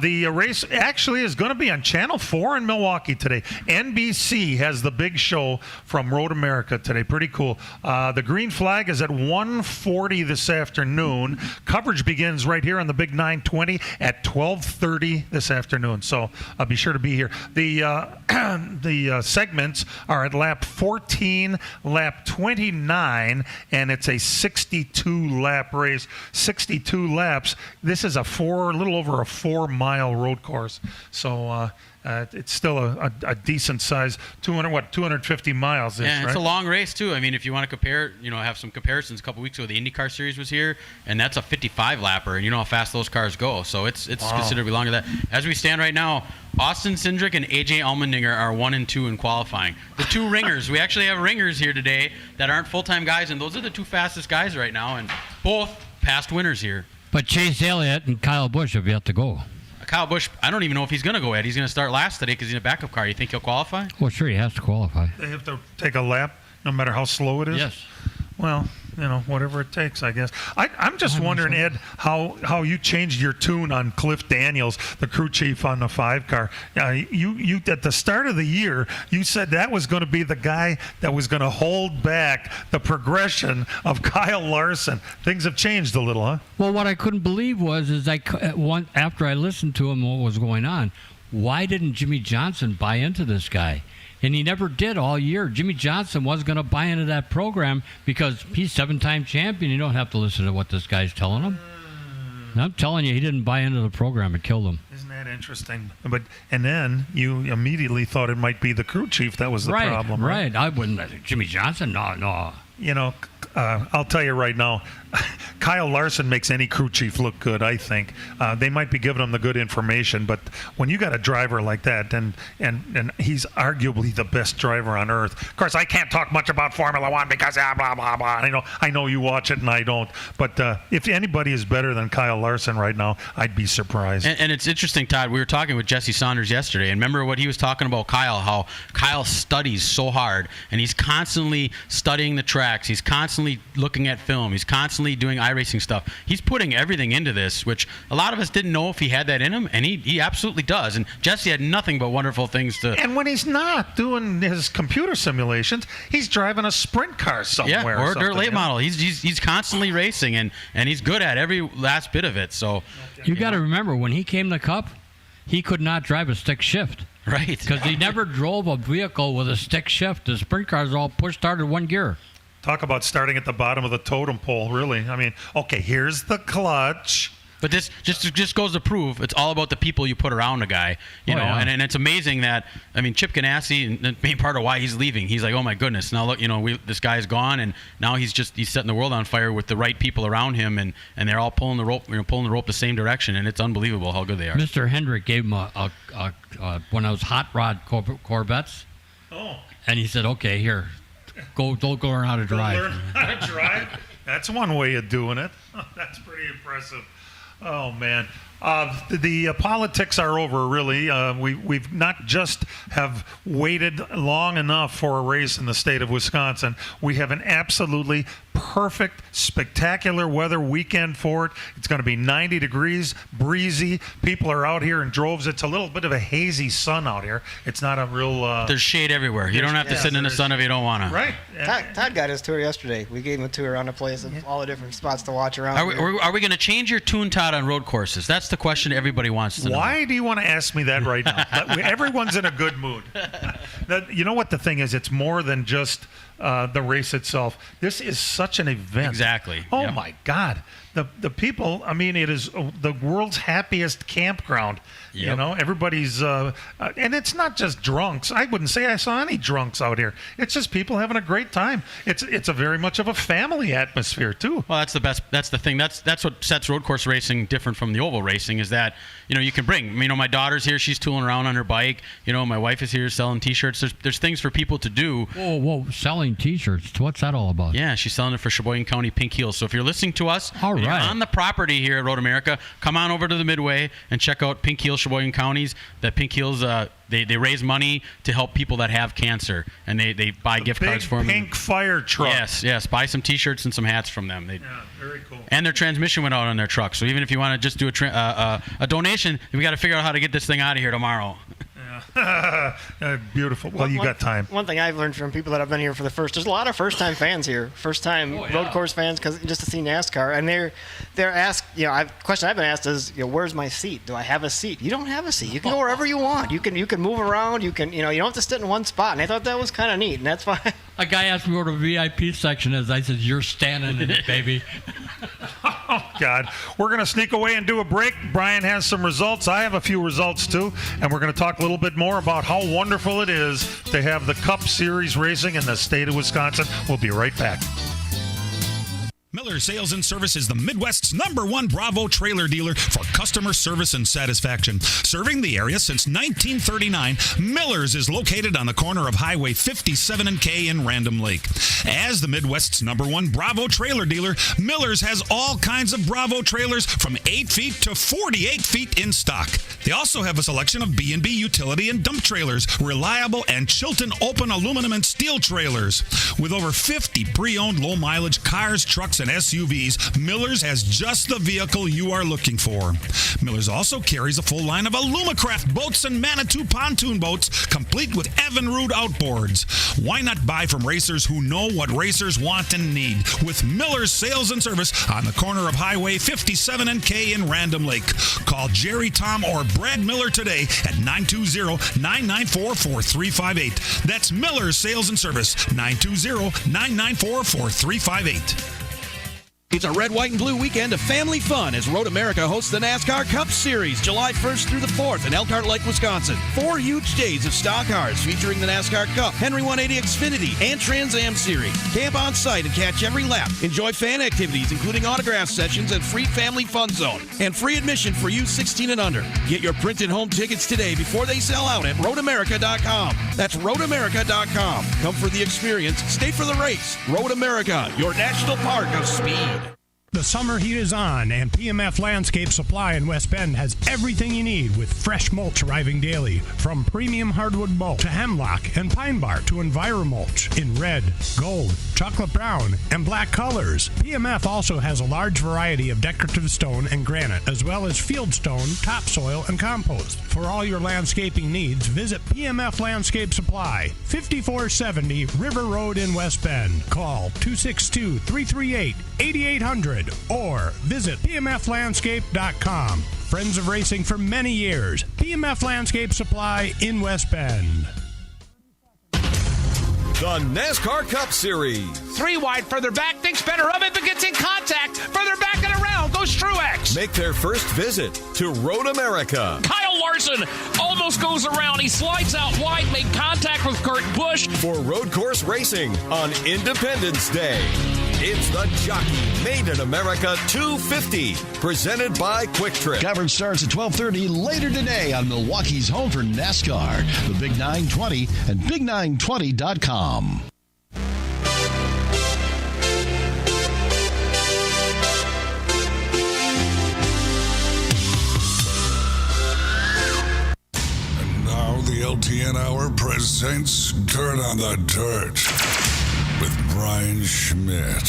The race actually is going to be on Channel 4 in Milwaukee today. NBC has the big show from Road America today. Pretty cool. The green flag is at 1:40 this afternoon. Coverage begins right here on the Big 920 at 12:30 this afternoon. So be sure to be here. The segments are at lap 14, lap 29, and it's a 62-lap race. 62 laps. This is a little over a 4-mile road course. So it's still a decent size 250 miles. Yeah, it's right? a long race too. I mean, if you want to compare, have some comparisons. A couple weeks ago, the IndyCar Series was here, and that's a 55 lapper, and you know how fast those cars go. So it's considerably longer than that. As we stand right now, Austin Cindric and AJ Allmendinger are 1 and 2 in qualifying. The two ringers, we actually have ringers here today that aren't full-time guys, and those are the two fastest guys right now, and both past winners here. But Chase Elliott and Kyle Busch have yet to go. Kyle Busch, I don't even know if he's going to go ahead. He's going to start last today because he's in a backup car. You think he'll qualify? Well, sure, he has to qualify. They have to take a lap, no matter how slow it is? Yes. Well, whatever it takes, I guess. I'm just wondering, Ed, how you changed your tune on Cliff Daniels, the crew chief on the 5 car. You at the start of the year, you said that was going to be the guy that was going to hold back the progression of Kyle Larson. Things have changed a little, huh? Well, what I couldn't believe was after I listened to him, what was going on, why didn't Jimmy Johnson buy into this guy? And he never did all year. Jimmy Johnson was going to buy into that program because he's 7-time champion. You don't have to listen to what this guy's telling him. I'm telling you, he didn't buy into the program. It killed him. Isn't that interesting? And then you immediately thought it might be the crew chief that was the problem, right? Right. I wouldn't. Jimmy Johnson? No. I'll tell you right now, Kyle Larson makes any crew chief look good, I think. They might be giving him the good information, but when you got a driver like that, and he's arguably the best driver on earth. Of course, I can't talk much about Formula One because blah, blah, blah. I know you watch it and I don't. But if anybody is better than Kyle Larson right now, I'd be surprised. And it's interesting, Todd. We were talking with Jesse Saunders yesterday, and remember what he was talking about Kyle, how Kyle studies so hard, and he's constantly studying the tracks. He's constantly looking at film. He's constantly doing iRacing stuff. He's putting everything into this, which a lot of us didn't know if he had that in him, and he absolutely does. And Jesse had nothing but wonderful things to... And when he's not doing his computer simulations, he's driving a sprint car somewhere. Yeah, or a dirt late model. He's constantly racing, and he's good at every last bit of it. So you got to remember, when he came to Cup, he could not drive a stick shift. Right. Because he never drove a vehicle with a stick shift. The sprint cars all push-started one gear. Talk about starting at the bottom of the totem pole, really. I mean, okay, here's the clutch. But this just goes to prove it's all about the people you put around a guy, you know. Yeah. And it's amazing that, I mean, Chip Ganassi, and the main part of why he's leaving, he's like, oh my goodness, now look, this guy's gone, and now he's setting the world on fire with the right people around him, and they're all pulling the rope the same direction, and it's unbelievable how good they are. Mr. Hendrick gave him a one of those hot rod Corvettes. Oh. And he said, okay, here. Don't go learn how to drive. Learn how to drive? That's one way of doing it. That's pretty impressive. Oh, man. The politics are over, really. We've not just have waited long enough for a race in the state of Wisconsin. We have an absolutely perfect, spectacular weather weekend for it. It's going to be 90 degrees, breezy. People are out here in droves. It's a little bit of a hazy sun out here. It's not a real... There's shade everywhere. You don't have to sit in the sun if you don't want to. Right. Todd got his tour yesterday. We gave him a tour around the place of all the different spots to watch around. Are we going to change your tune, Todd, on road courses? That's the question everybody wants to know. Why do you want to ask me that right now? Everyone's in a good mood. You know what the thing is? It's more than just the race itself. This is such an event. Exactly. Oh, yep. my God. The people, I mean, it is the world's happiest campground. Yep. You know, everybody's, and it's not just drunks. I wouldn't say I saw any drunks out here. It's just people having a great time. It's a very much of a family atmosphere, too. Well, that's the best. That's the thing. That's what sets road course racing different from the oval racing is that, you can bring, my daughter's here. She's tooling around on her bike. My wife is here selling T-shirts. There's things for people to do. Whoa, selling T-shirts. What's that all about? Yeah, she's selling it for Sheboygan County Pink Heels. So if you're listening to us, all right, on the property here at Road America, come on over to the Midway and check out Pink Heels Sheboygan Counties. That Pink Heels, they raise money to help people that have cancer, and they buy gift cards for them. Pink fire truck. Yes. Buy some T-shirts and some hats from them. Yeah, very cool. And their transmission went out on their truck. So even if you want to just do a donation, we got to figure out how to get this thing out of here tomorrow. Beautiful. Well, you got time. One thing I've learned from people that have been here for there's a lot of first-time fans here, first-time road course fans, just to see NASCAR, and they're asked. The question I've been asked is, where's my seat? Do I have a seat? You don't have a seat. You can go wherever you want. You can move around. You can, you don't have to sit in one spot. And I thought that was kind of neat, and that's why. A guy asked me where the VIP section is. I said, "You're standing in it, baby." Oh, God. We're going to sneak away and do a break. Brian has some results. I have a few results, too. And we're going to talk a little bit more about how wonderful it is to have the Cup Series racing in the state of Wisconsin. We'll be right back. Miller Sales and Service is the Midwest's #1 Bravo trailer dealer for customer service and satisfaction. Serving the area since 1939, Miller's is located on the corner of Highway 57 and K in Random Lake. As the Midwest's #1 Bravo trailer dealer, Miller's has all kinds of Bravo trailers from 8 feet to 48 feet in stock. They also have a selection of B&B utility and dump trailers, reliable and Chilton open aluminum and steel trailers. With over 50 pre-owned low-mileage cars, trucks, and SUVs, Miller's has just the vehicle you are looking for. Miller's also carries a full line of Alumacraft boats and Manitou pontoon boats, complete with Evinrude outboards. Why not buy from racers who know what racers want and need? With Miller's Sales and Service on the corner of Highway 57 and K in Random Lake. Call Jerry, Tom, or Brad Miller today at 920-994-4358. That's Miller's Sales and Service, 920-994-4358. It's a red, white, and blue weekend of family fun as Road America hosts the NASCAR Cup Series July 1st through the 4th in Elkhart Lake, Wisconsin. 4 huge days of stock cars featuring the NASCAR Cup, Henry 180 Xfinity, and Trans Am Series. Camp on site and catch every lap. Enjoy fan activities including autograph sessions and free family fun zone. And free admission for youth 16 and under. Get your printed home tickets today before they sell out at roadamerica.com. That's roadamerica.com. Come for the experience, stay for the race. Road America, your national park of speed. The summer heat is on, and PMF Landscape Supply in West Bend has everything you need with fresh mulch arriving daily. From premium hardwood mulch to hemlock and pine bark to EnviroMulch in red, gold, chocolate brown, and black colors. PMF also has a large variety of decorative stone and granite, as well as field stone, topsoil, and compost. For all your landscaping needs, visit PMF Landscape Supply, 5470 River Road in West Bend. Call 262-338-8800 or visit pmflandscape.com. Friends of racing for many years. PMF Landscape Supply in West Bend. The NASCAR Cup Series. 3 wide, further back, thinks better of it, but gets in contact. Further back and around goes Truex. Make their first visit to Road America. Kyle Larson almost goes around. He slides out wide, made contact with Kurt Busch. For road course racing on Independence Day. It's the Jockey Made in America 250, presented by Quick Trip. Coverage starts at 12:30 later today on Milwaukee's home for NASCAR, the Big 920 and Big920.com. And now the LTN Hour presents Dirt on the Dirt with Brian Schmidt.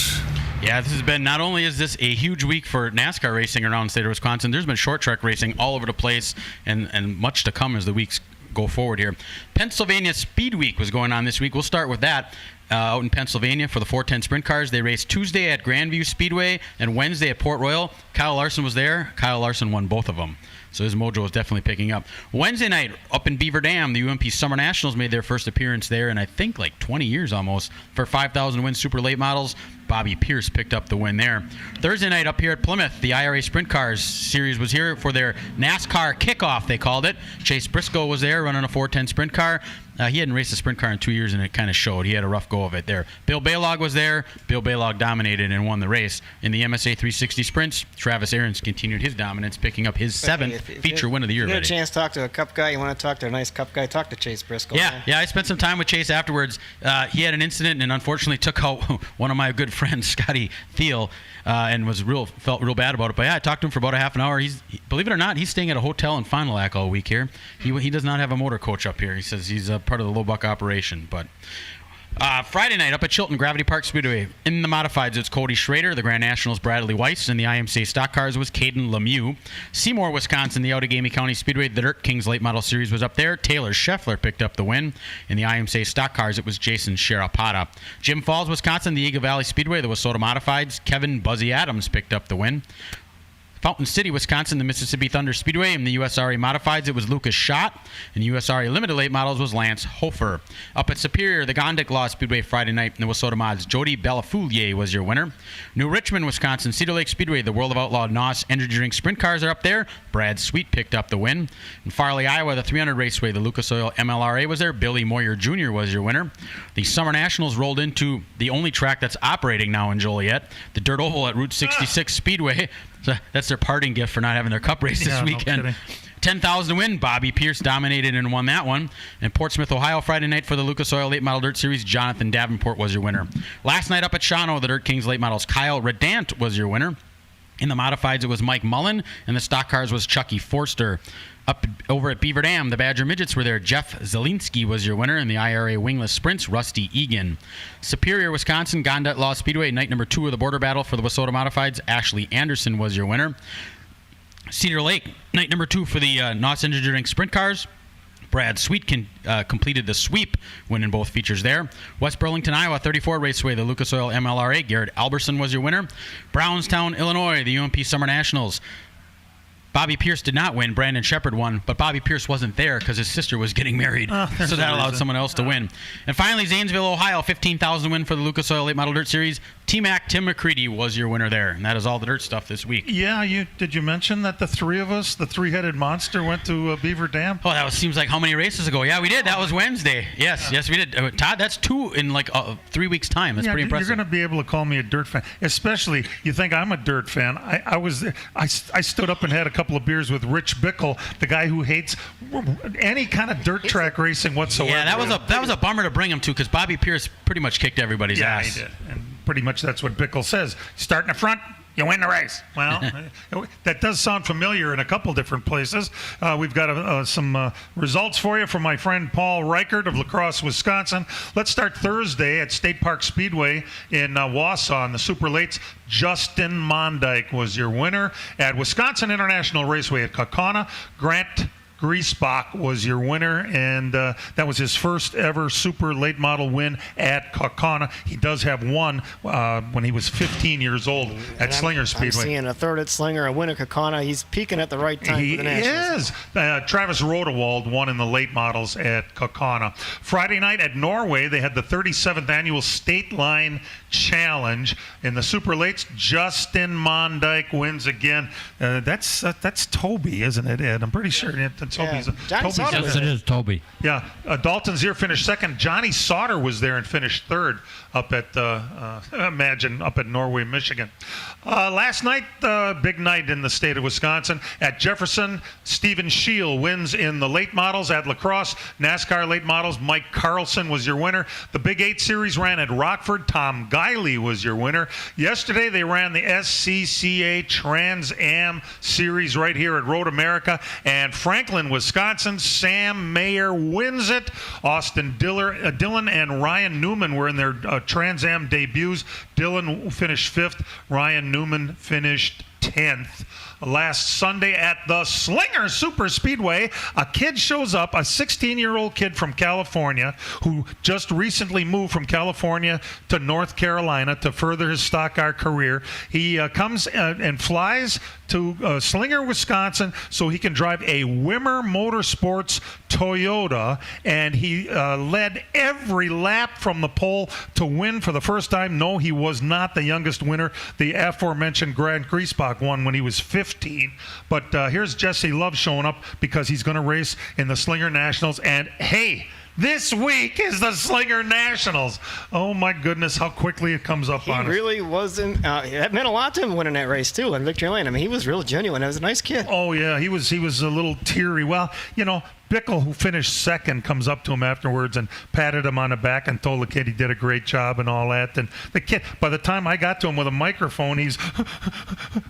Yeah, this has been, not only is this a huge week for NASCAR racing around the state of Wisconsin, there's been short track racing all over the place and much to come as the weeks go forward here. Pennsylvania Speed Week was going on this week. We'll start with that. Out in Pennsylvania for the 410 Sprint Cars. They raced Tuesday at Grandview Speedway and Wednesday at Port Royal. Kyle Larson was there. Kyle Larson won both of them. So his mojo is definitely picking up. Wednesday night, up in Beaver Dam, the UMP Summer Nationals made their first appearance there in, I think, like 20 years almost. For 5,000 win super late models, Bobby Pierce picked up the win there. Thursday night up here at Plymouth, the IRA Sprint Cars Series was here for their NASCAR kickoff, they called it. Chase Briscoe was there running a 410 Sprint Car. He hadn't raced a sprint car in 2 years, and it kind of showed. He had a rough go of it there. Bill Baylog was there. Bill Baylog dominated and won the race. In the MSA 360 Sprints, Travis Aarons continued his dominance, picking up his 7th feature win of the year. If you get already. a chance to talk to a Cup guy, you want to talk to a nice Cup guy, talk to Chase Briscoe. Yeah, I spent some time with Chase afterwards. He had an incident and unfortunately took out one of my good friends, Scotty Thiel, and felt real bad about it. But yeah, I talked to him for about a half an hour. Believe it or not, he's staying at a hotel in Fond du Lac all week here. He does not have a motor coach up here. He says he's part of the Low Buck operation. But Friday night up at Chilton Gravity Park Speedway. In the modifieds, it's Cody Schrader. The Grand Nationals, Bradley Weiss. And the IMCA stock cars was Caden Lemieux. Seymour, Wisconsin, the Outagamie County Speedway. The Dirt Kings Late Model Series was up there. Taylor Scheffler picked up the win. In the IMCA stock cars, it was Jason Sharapata. Jim Falls, Wisconsin, the Eagle Valley Speedway. The Wissota modifieds. Kevin Buzzy Adams picked up the win. Fountain City, Wisconsin, the Mississippi Thunder Speedway. In the USRA Modifieds, it was Lucas Schott. In USRA Limited Late Models was Lance Hofer. Up at Superior, the Gondik Law Speedway Friday night in the Wissota Mods, Jody Bellafoulier was your winner. New Richmond, Wisconsin, Cedar Lake Speedway, the World of Outlaw NOS Energy Drink Sprint Cars are up there. Brad Sweet picked up the win. In Farley, Iowa, the 300 Raceway, the Lucas Oil MLRA was there. Billy Moyer Jr. was your winner. The Summer Nationals rolled into the only track that's operating now in Joliet, the Dirt Oval at Route 66 Speedway. So that's their parting gift for not having their cup race this weekend. No 10,000 to win. Bobby Pierce dominated and won that one. And Portsmouth, Ohio, Friday night for the Lucas Oil Late Model Dirt Series, Jonathan Davenport was your winner. Last night up at Shawano, the Dirt Kings Late Models, Kyle Redant was your winner. In the Modifieds, it was Mike Mullen, and the Stock Cars was Chucky Forster. Up over at Beaver Dam, the Badger Midgets were there. Jeff Zielinski was your winner. In the IRA Wingless Sprints, Rusty Egan. Superior, Wisconsin, Gondet Law Speedway, night number 2 of the Border Battle for the Wissota Modifieds, Ashley Anderson was your winner. Cedar Lake, night number 2 for the NOS Energy Drink Sprint Cars. Brad Sweet completed the sweep, winning both features there. West Burlington, Iowa, 34 Raceway, the Lucas Oil MLRA. Garrett Alberson was your winner. Brownstown, Illinois, the UMP Summer Nationals. Bobby Pierce did not win. Brandon Shepard won, but Bobby Pierce wasn't there because his sister was getting married, so that allowed someone else to win. And finally, Zanesville, Ohio, 15,000 win for the Lucas Oil Late Model Dirt Series. T-Mac Tim McCready was your winner there, and that is all the dirt stuff this week. Yeah, did you mention that the three of us, the three-headed monster, went to Beaver Dam? Oh, seems like how many races ago? Yeah, we did. That was Wednesday. Yes, we did. Todd, that's 2 in like 3 weeks' time. That's pretty impressive. You're going to be able to call me a dirt fan, especially you think I'm a dirt fan. I stood up and had a couple of beers with Rich Bickle, the guy who hates any kind of dirt track racing whatsoever. Yeah, that was a bummer to bring him to because Bobby Pierce pretty much kicked everybody's ass. Yeah, he did. And pretty much that's what Bickle says. Start in the front, you win the race. Well, that does sound familiar in a couple different places. We've got some results for you from my friend Paul Reichert of La Crosse, Wisconsin. Let's start Thursday at State Park Speedway in Wausau in the Super Lates. Justin Mondyke was your winner. At Wisconsin International Raceway at Kaukauna, Grant Griesbach was your winner, and that was his first ever super late model win at Kaukauna. He does have one when he was 15 years old at Slinger Speedway. I'm seeing a third at Slinger, a win at Kaukauna. He's peaking at the right time for the Nationals. He is. Travis Rodewald won in the late models at Kaukauna. Friday night at Norway, they had the 37th annual State Line Challenge. In the super lates, Justin Mondyke wins again. That's Toby, isn't it, Ed? I'm pretty sure Toby's Yes, it is Toby. Yeah, Dalton Zier finished second. Johnny Sauter was there and finished third up at up at Norway, Michigan. Last night, big night in the state of Wisconsin at Jefferson. Stephen Scheel wins in the late models at La Crosse. NASCAR late models, Mike Carlson was your winner. The Big 8 Series ran at Rockford. Tom Guiley was your winner. Yesterday, they ran the SCCA Trans Am Series right here at Road America. And Franklin, Wisconsin, Sam Mayer wins it. Austin Dillon and Ryan Newman were in their Trans Am debuts. Dillon finished 5th. Ryan Newman finished 10th. Last Sunday at the Slinger Super Speedway, a kid shows up, a 16-year-old kid from California who just recently moved from California to North Carolina to further his stock car career. He comes and flies to Slinger, Wisconsin, so he can drive a Wimmer Motorsports Toyota, and he led every lap from the pole to win for the first time. No, he was not the youngest winner. The aforementioned Grant Griesbach won when he was 15. But here's Jesse Love showing up because he's going to race in the Slinger Nationals. And hey, this week is the Slinger Nationals. Oh my goodness, how quickly it comes up on us. He really wasn't. That meant a lot to him winning that race too in Victory Lane. I mean, he was real genuine. He was a nice kid. Oh yeah, he was a little teary. Well, Bickle, who finished second, comes up to him afterwards and patted him on the back and told the kid he did a great job and all that. And the kid, by the time I got to him with a microphone, it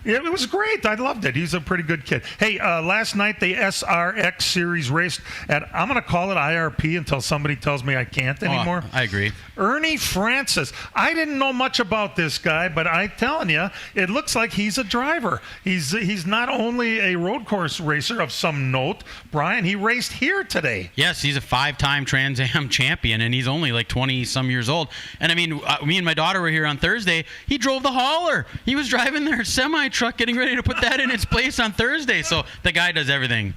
was great. I loved it. He's a pretty good kid. Hey, last night the SRX series raced at, I'm going to call it IRP until somebody tells me I can't anymore. I agree. Ernie Francis. I didn't know much about this guy, but I'm telling you, it looks like he's a driver. He's not only a road course racer of some note, Brian. He raced raced here today. Yes, he's a 5-time Trans Am champion, and he's only like 20-some years old. And I mean, me and my daughter were here on Thursday. He drove the hauler. He was driving their semi-truck, getting ready to put that in its place on Thursday. So the guy does everything.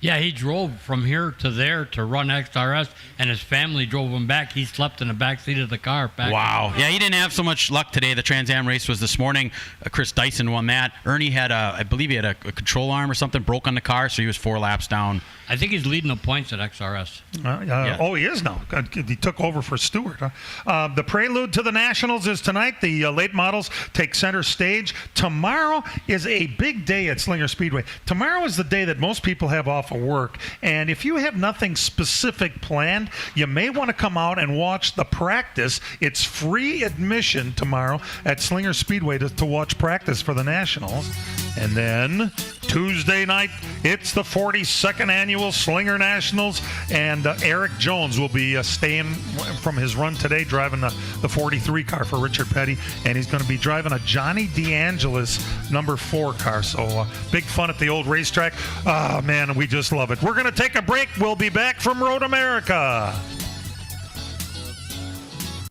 Yeah, he drove from here to there to run XRS, and his family drove him back. He slept in the back seat of the car. Wow. Yeah, he didn't have so much luck today. The Trans Am race was this morning. Chris Dyson won that. Ernie had I believe he had a control arm or something broke on the car, so he was 4 laps down. I think he's leading the points at XRS. Yeah. Oh, he is now. He took over for Stewart. Huh? The prelude to the Nationals is tonight. The late models take center stage. Tomorrow is a big day at Slinger Speedway. Tomorrow is the day that most people have off of work. And if you have nothing specific planned, you may want to come out and watch the practice. It's free admission tomorrow at Slinger Speedway to watch practice for the Nationals. And then Tuesday night, it's the 42nd annual Slinger Nationals, and Eric Jones will be staying from his run today, driving the 43 car for Richard Petty, and he's going to be driving a Johnny DeAngelis number 4 car. So big fun at the old racetrack. Man, we just love it. We're going to take a break. We'll be back from Road America.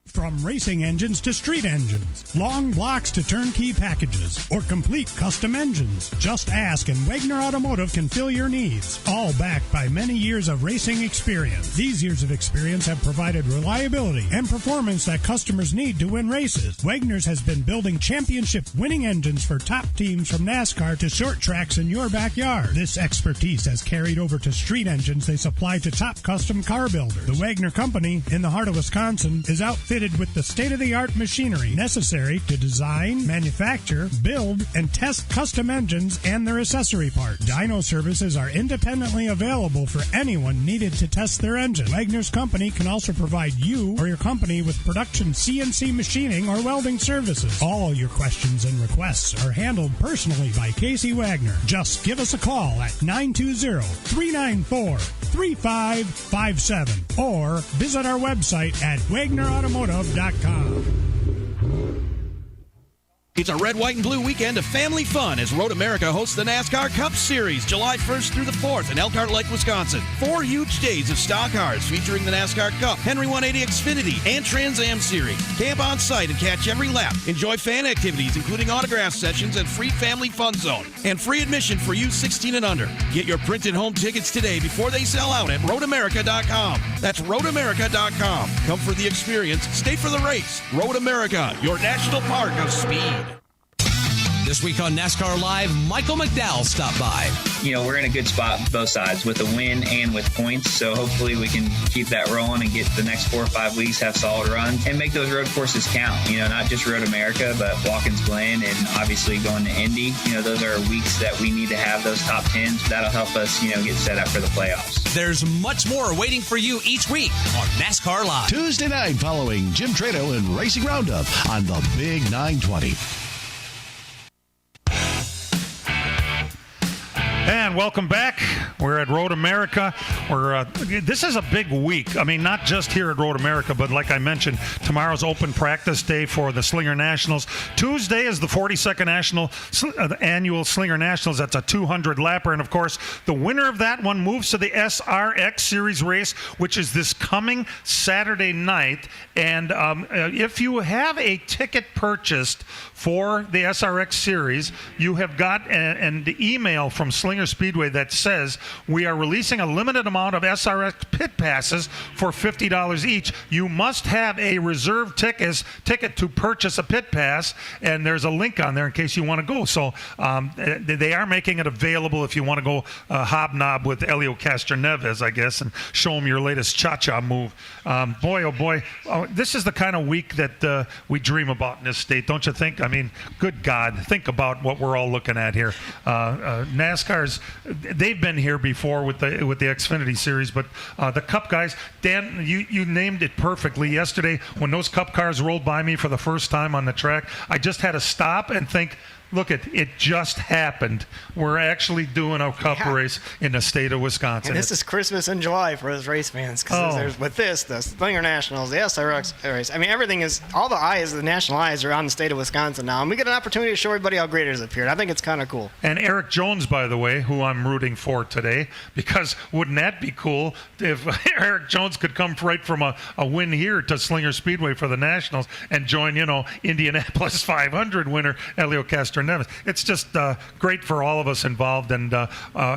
From racing engines to street engines, long blocks to turnkey packages, or complete custom engines, just ask and Wagner Automotive can fill your needs. All backed by many years of racing experience. These years of experience have provided reliability and performance that customers need to win races. Wagner's has been building championship winning engines for top teams from NASCAR to short tracks in your backyard. This expertise has carried over to street engines they supply to top custom car builders. The Wagner Company in the heart of Wisconsin is outfitted with the state-of-the-art machinery necessary to design, manufacture, build, and test custom engines and their accessory parts. Dyno services are independently available for anyone needed to test their engine. Wagner's Company can also provide you or your company with production CNC machining or welding services. All your questions and requests are handled personally by Casey Wagner. Just give us a call at 920-394-3557 or visit our website at WagnerAutomotive.com. It's a red, white, and blue weekend of family fun as Road America hosts the NASCAR Cup Series July 1st through the 4th in Elkhart Lake, Wisconsin. 4 huge days of stock cars featuring the NASCAR Cup, Henry 180 Xfinity, and Trans Am Series. Camp on site and catch every lap. Enjoy fan activities including autograph sessions and free family fun zone. And free admission for youth 16 and under. Get your printed home tickets today before they sell out at RoadAmerica.com. That's RoadAmerica.com. Come for the experience. Stay for the race. Road America, your national park of speed. This week on NASCAR Live, Michael McDowell stopped by. You know, we're in a good spot both sides with a win and with points, so hopefully we can keep that rolling and get the next 4 or 5 weeks, have solid runs, and make those road courses count. You know, not just Road America, but Watkins Glen and obviously going to Indy. You know, those are weeks that we need to have those top 10s. That'll help us, you know, get set up for the playoffs. There's much more waiting for you each week on NASCAR Live. Tuesday night following Jim Trado and Racing Roundup on the Big 920. And welcome back. We're at Road America. This is a big week. I mean, not just here at Road America, but like I mentioned, tomorrow's open practice day for the Slinger Nationals. Tuesday is the 42nd annual Slinger Nationals. That's a 200 lapper. And of course, the winner of that one moves to the SRX Series race, which is this coming Saturday night. And if you have a ticket purchased for the SRX Series, you have got an email from Slinger Speedway that says we are releasing a limited amount of SRX pit passes for $50 each. You must have a reserved ticket to purchase a pit pass, and there's a link on there in case you want to go. So they are making it available if you want to go hobnob with Elio Castroneves, I guess, and show him your latest cha-cha move. Boy, oh boy, this is the kind of week that we dream about in this state, don't you think? I mean, good God, think about what we're all looking at here. NASCAR's, they've been here before with the Xfinity Series, but the Cup guys, Dan, you named it perfectly. Yesterday, when those Cup cars rolled by me for the first time on the track, I just had to stop and think, Look, it just happened. We're actually doing a cup race in the state of Wisconsin. And this is Christmas in July for those race fans. Because there's with this, the Slinger Nationals, the SRX race. I mean, everything is, all the eyes, the national eyes are on the state of Wisconsin now. And we get an opportunity to show everybody how great it is up here. And I think it's kind of cool. And Eric Jones, by the way, who I'm rooting for today, because wouldn't that be cool if Eric Jones could come right from a win here to Slinger Speedway for the Nationals and join, Indianapolis 500 winner Elio Castroneves. It's just great for all of us involved. And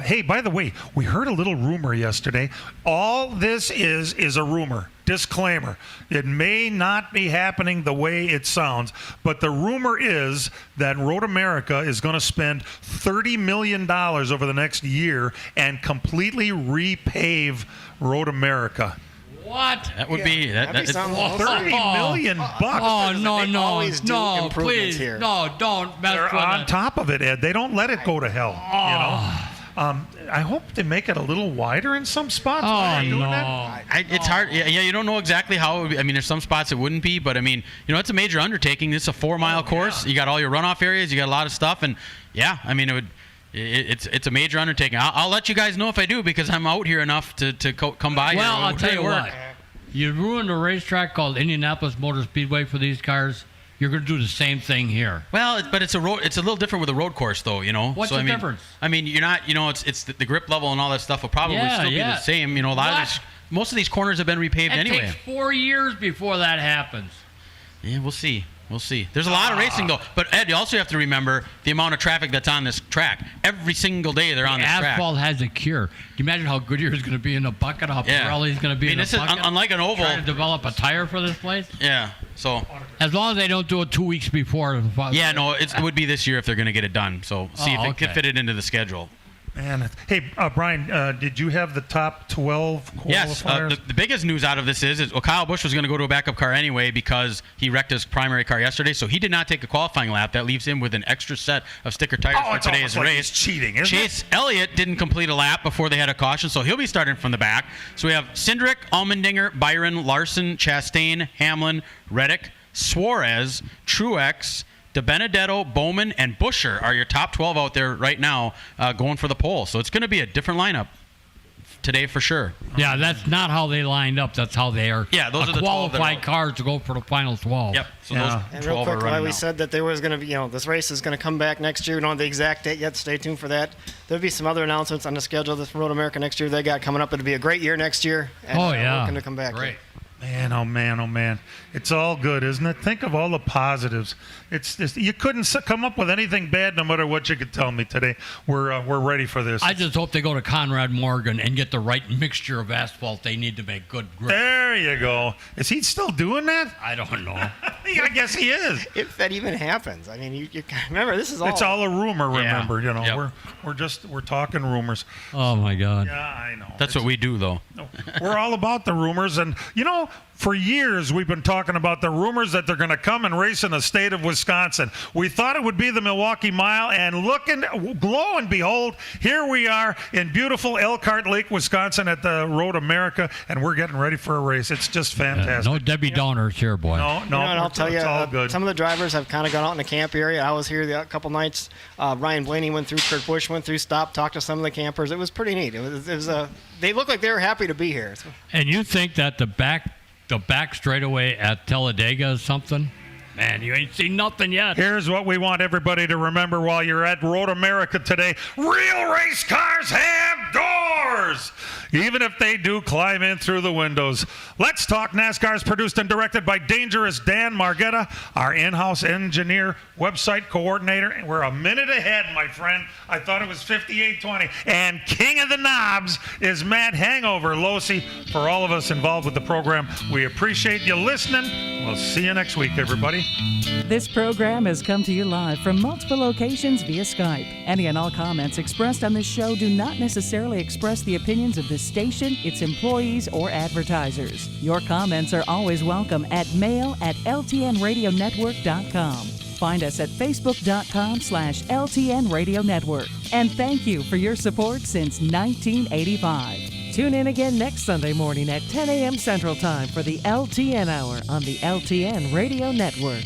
hey, by the way, we heard a little rumor yesterday. All this is a rumor. Disclaimer, it may not be happening the way it sounds, but the rumor is that Road America is going to spend $30 million over the next year and completely repave Road America. What? That would be that'd be something. $30 million bucks. Oh, no, please, here. no, don't mess They're with on it. top of it, Ed. They don't let it go to hell. I hope they make it a little wider in some spots. It's hard. Yeah, you don't know exactly how it would be. I mean, there's some spots it wouldn't be, but I mean, it's a major undertaking. It's a 4-mile course. You got all your runoff areas. You got a lot of stuff, and yeah, I mean, it's a major undertaking. I'll let you guys know if I do because I'm out here enough to come by. Well, here. I'll tell you what. You ruined a racetrack called Indianapolis Motor Speedway for these cars. You're going to do the same thing here. Well, but it's a road. It's a little different with a road course, though. What's the difference? I mean, you're not. It's the grip level and all that stuff will probably still be the same. A lot of most of these corners have been repaved anyway. It takes 4 years before that happens. Yeah, we'll see. We'll see. There's a lot of racing, though. But, Ed, you also have to remember the amount of traffic that's on this track. Every single day they're on this track. Asphalt has a cure. Can you imagine how Goodyear is going to be in a bucket, how Pirelli's going to be in a bucket? This is unlike an oval. Trying to develop a tire for this place? Yeah, so. As long as they don't do it 2 weeks before. Yeah, no, it would be this year if they're going to get it done. So see if it can fit it into the schedule. Man, hey, Brian, did you have the top 12 qualifiers? Yes, the biggest news out of this is Kyle Busch was going to go to a backup car anyway because he wrecked his primary car yesterday, so he did not take a qualifying lap. That leaves him with an extra set of sticker tires for today's race. He's cheating, isn't Chase Elliott didn't complete a lap before they had a caution, so he'll be starting from the back. So we have Cindric, Allmendinger, Byron, Larson, Chastain, Hamlin, Reddick, Suarez, Truex, DeBenedetto, Bowman, and Buescher are your top 12 out there right now going for the pole. So it's going to be a different lineup today for sure. Yeah, that's not how they lined up. That's how they are. Yeah, those are the 12 qualified cars to go for the final 12. Yep. So and those 12 real quick, are running we now. said that there was going to be, this race is going to come back next year. We don't have the exact date yet. Stay tuned for that. There'll be some other announcements on the schedule of this Road America next year they got coming up. It'll be a great year next year. And, looking to come back. Great. Man, oh man, oh man. It's all good, isn't it? Think of all the positives. It's just, you couldn't come up with anything bad no matter what you could tell me today. We're ready for this. I just hope they go to Conrad Morgan and get the right mixture of asphalt they need to make good grip. There you go. Is he still doing that? I don't know. I guess he is. If that even happens. I mean, you remember, this is all... It's all a rumor, remember. Yep. We're talking rumors. Oh, my God. Yeah, I know. That's what we do, though. We're all about the rumors. And, for years we've been talking about the rumors that they're going to come and race in the state of Wisconsin. We thought it would be the Milwaukee Mile, and lo and behold, here we are in beautiful Elkhart Lake, Wisconsin at the Road America, and we're getting ready for a race. It's just fantastic. No Debbie Downers here, boy. No, and I'll tell you, it's all good. Some of the drivers have kind of gone out in the camp area. I was here a couple nights. Ryan Blaney went through, Kurt Busch went through, stopped, talked to some of the campers. It was pretty neat. They looked like they were happy to be here. And you think that the back straightaway at Talladega is something? Man, you ain't seen nothing yet. Here's what we want everybody to remember while you're at Road America today. Real race cars have doors, even if they do climb in through the windows. Let's Talk NASCAR is produced and directed by Dangerous Dan Margetta, our in-house engineer, website coordinator. We're a minute ahead, my friend. I thought it was 58:20. And King of the Knobs is Matt Hangover Losi. For all of us involved with the program, we appreciate you listening. We'll see you next week, everybody. This program has come to you live from multiple locations via Skype. Any and all comments expressed on this show do not necessarily express the opinions of this station, its employees, or advertisers. Your comments are always welcome at mail@ltnradionetwork.com. Find us at facebook.com/LTN Radio Network. And thank you for your support since 1985. Tune in again next Sunday morning at 10 a.m. Central Time for the LTN Hour on the LTN Radio Network.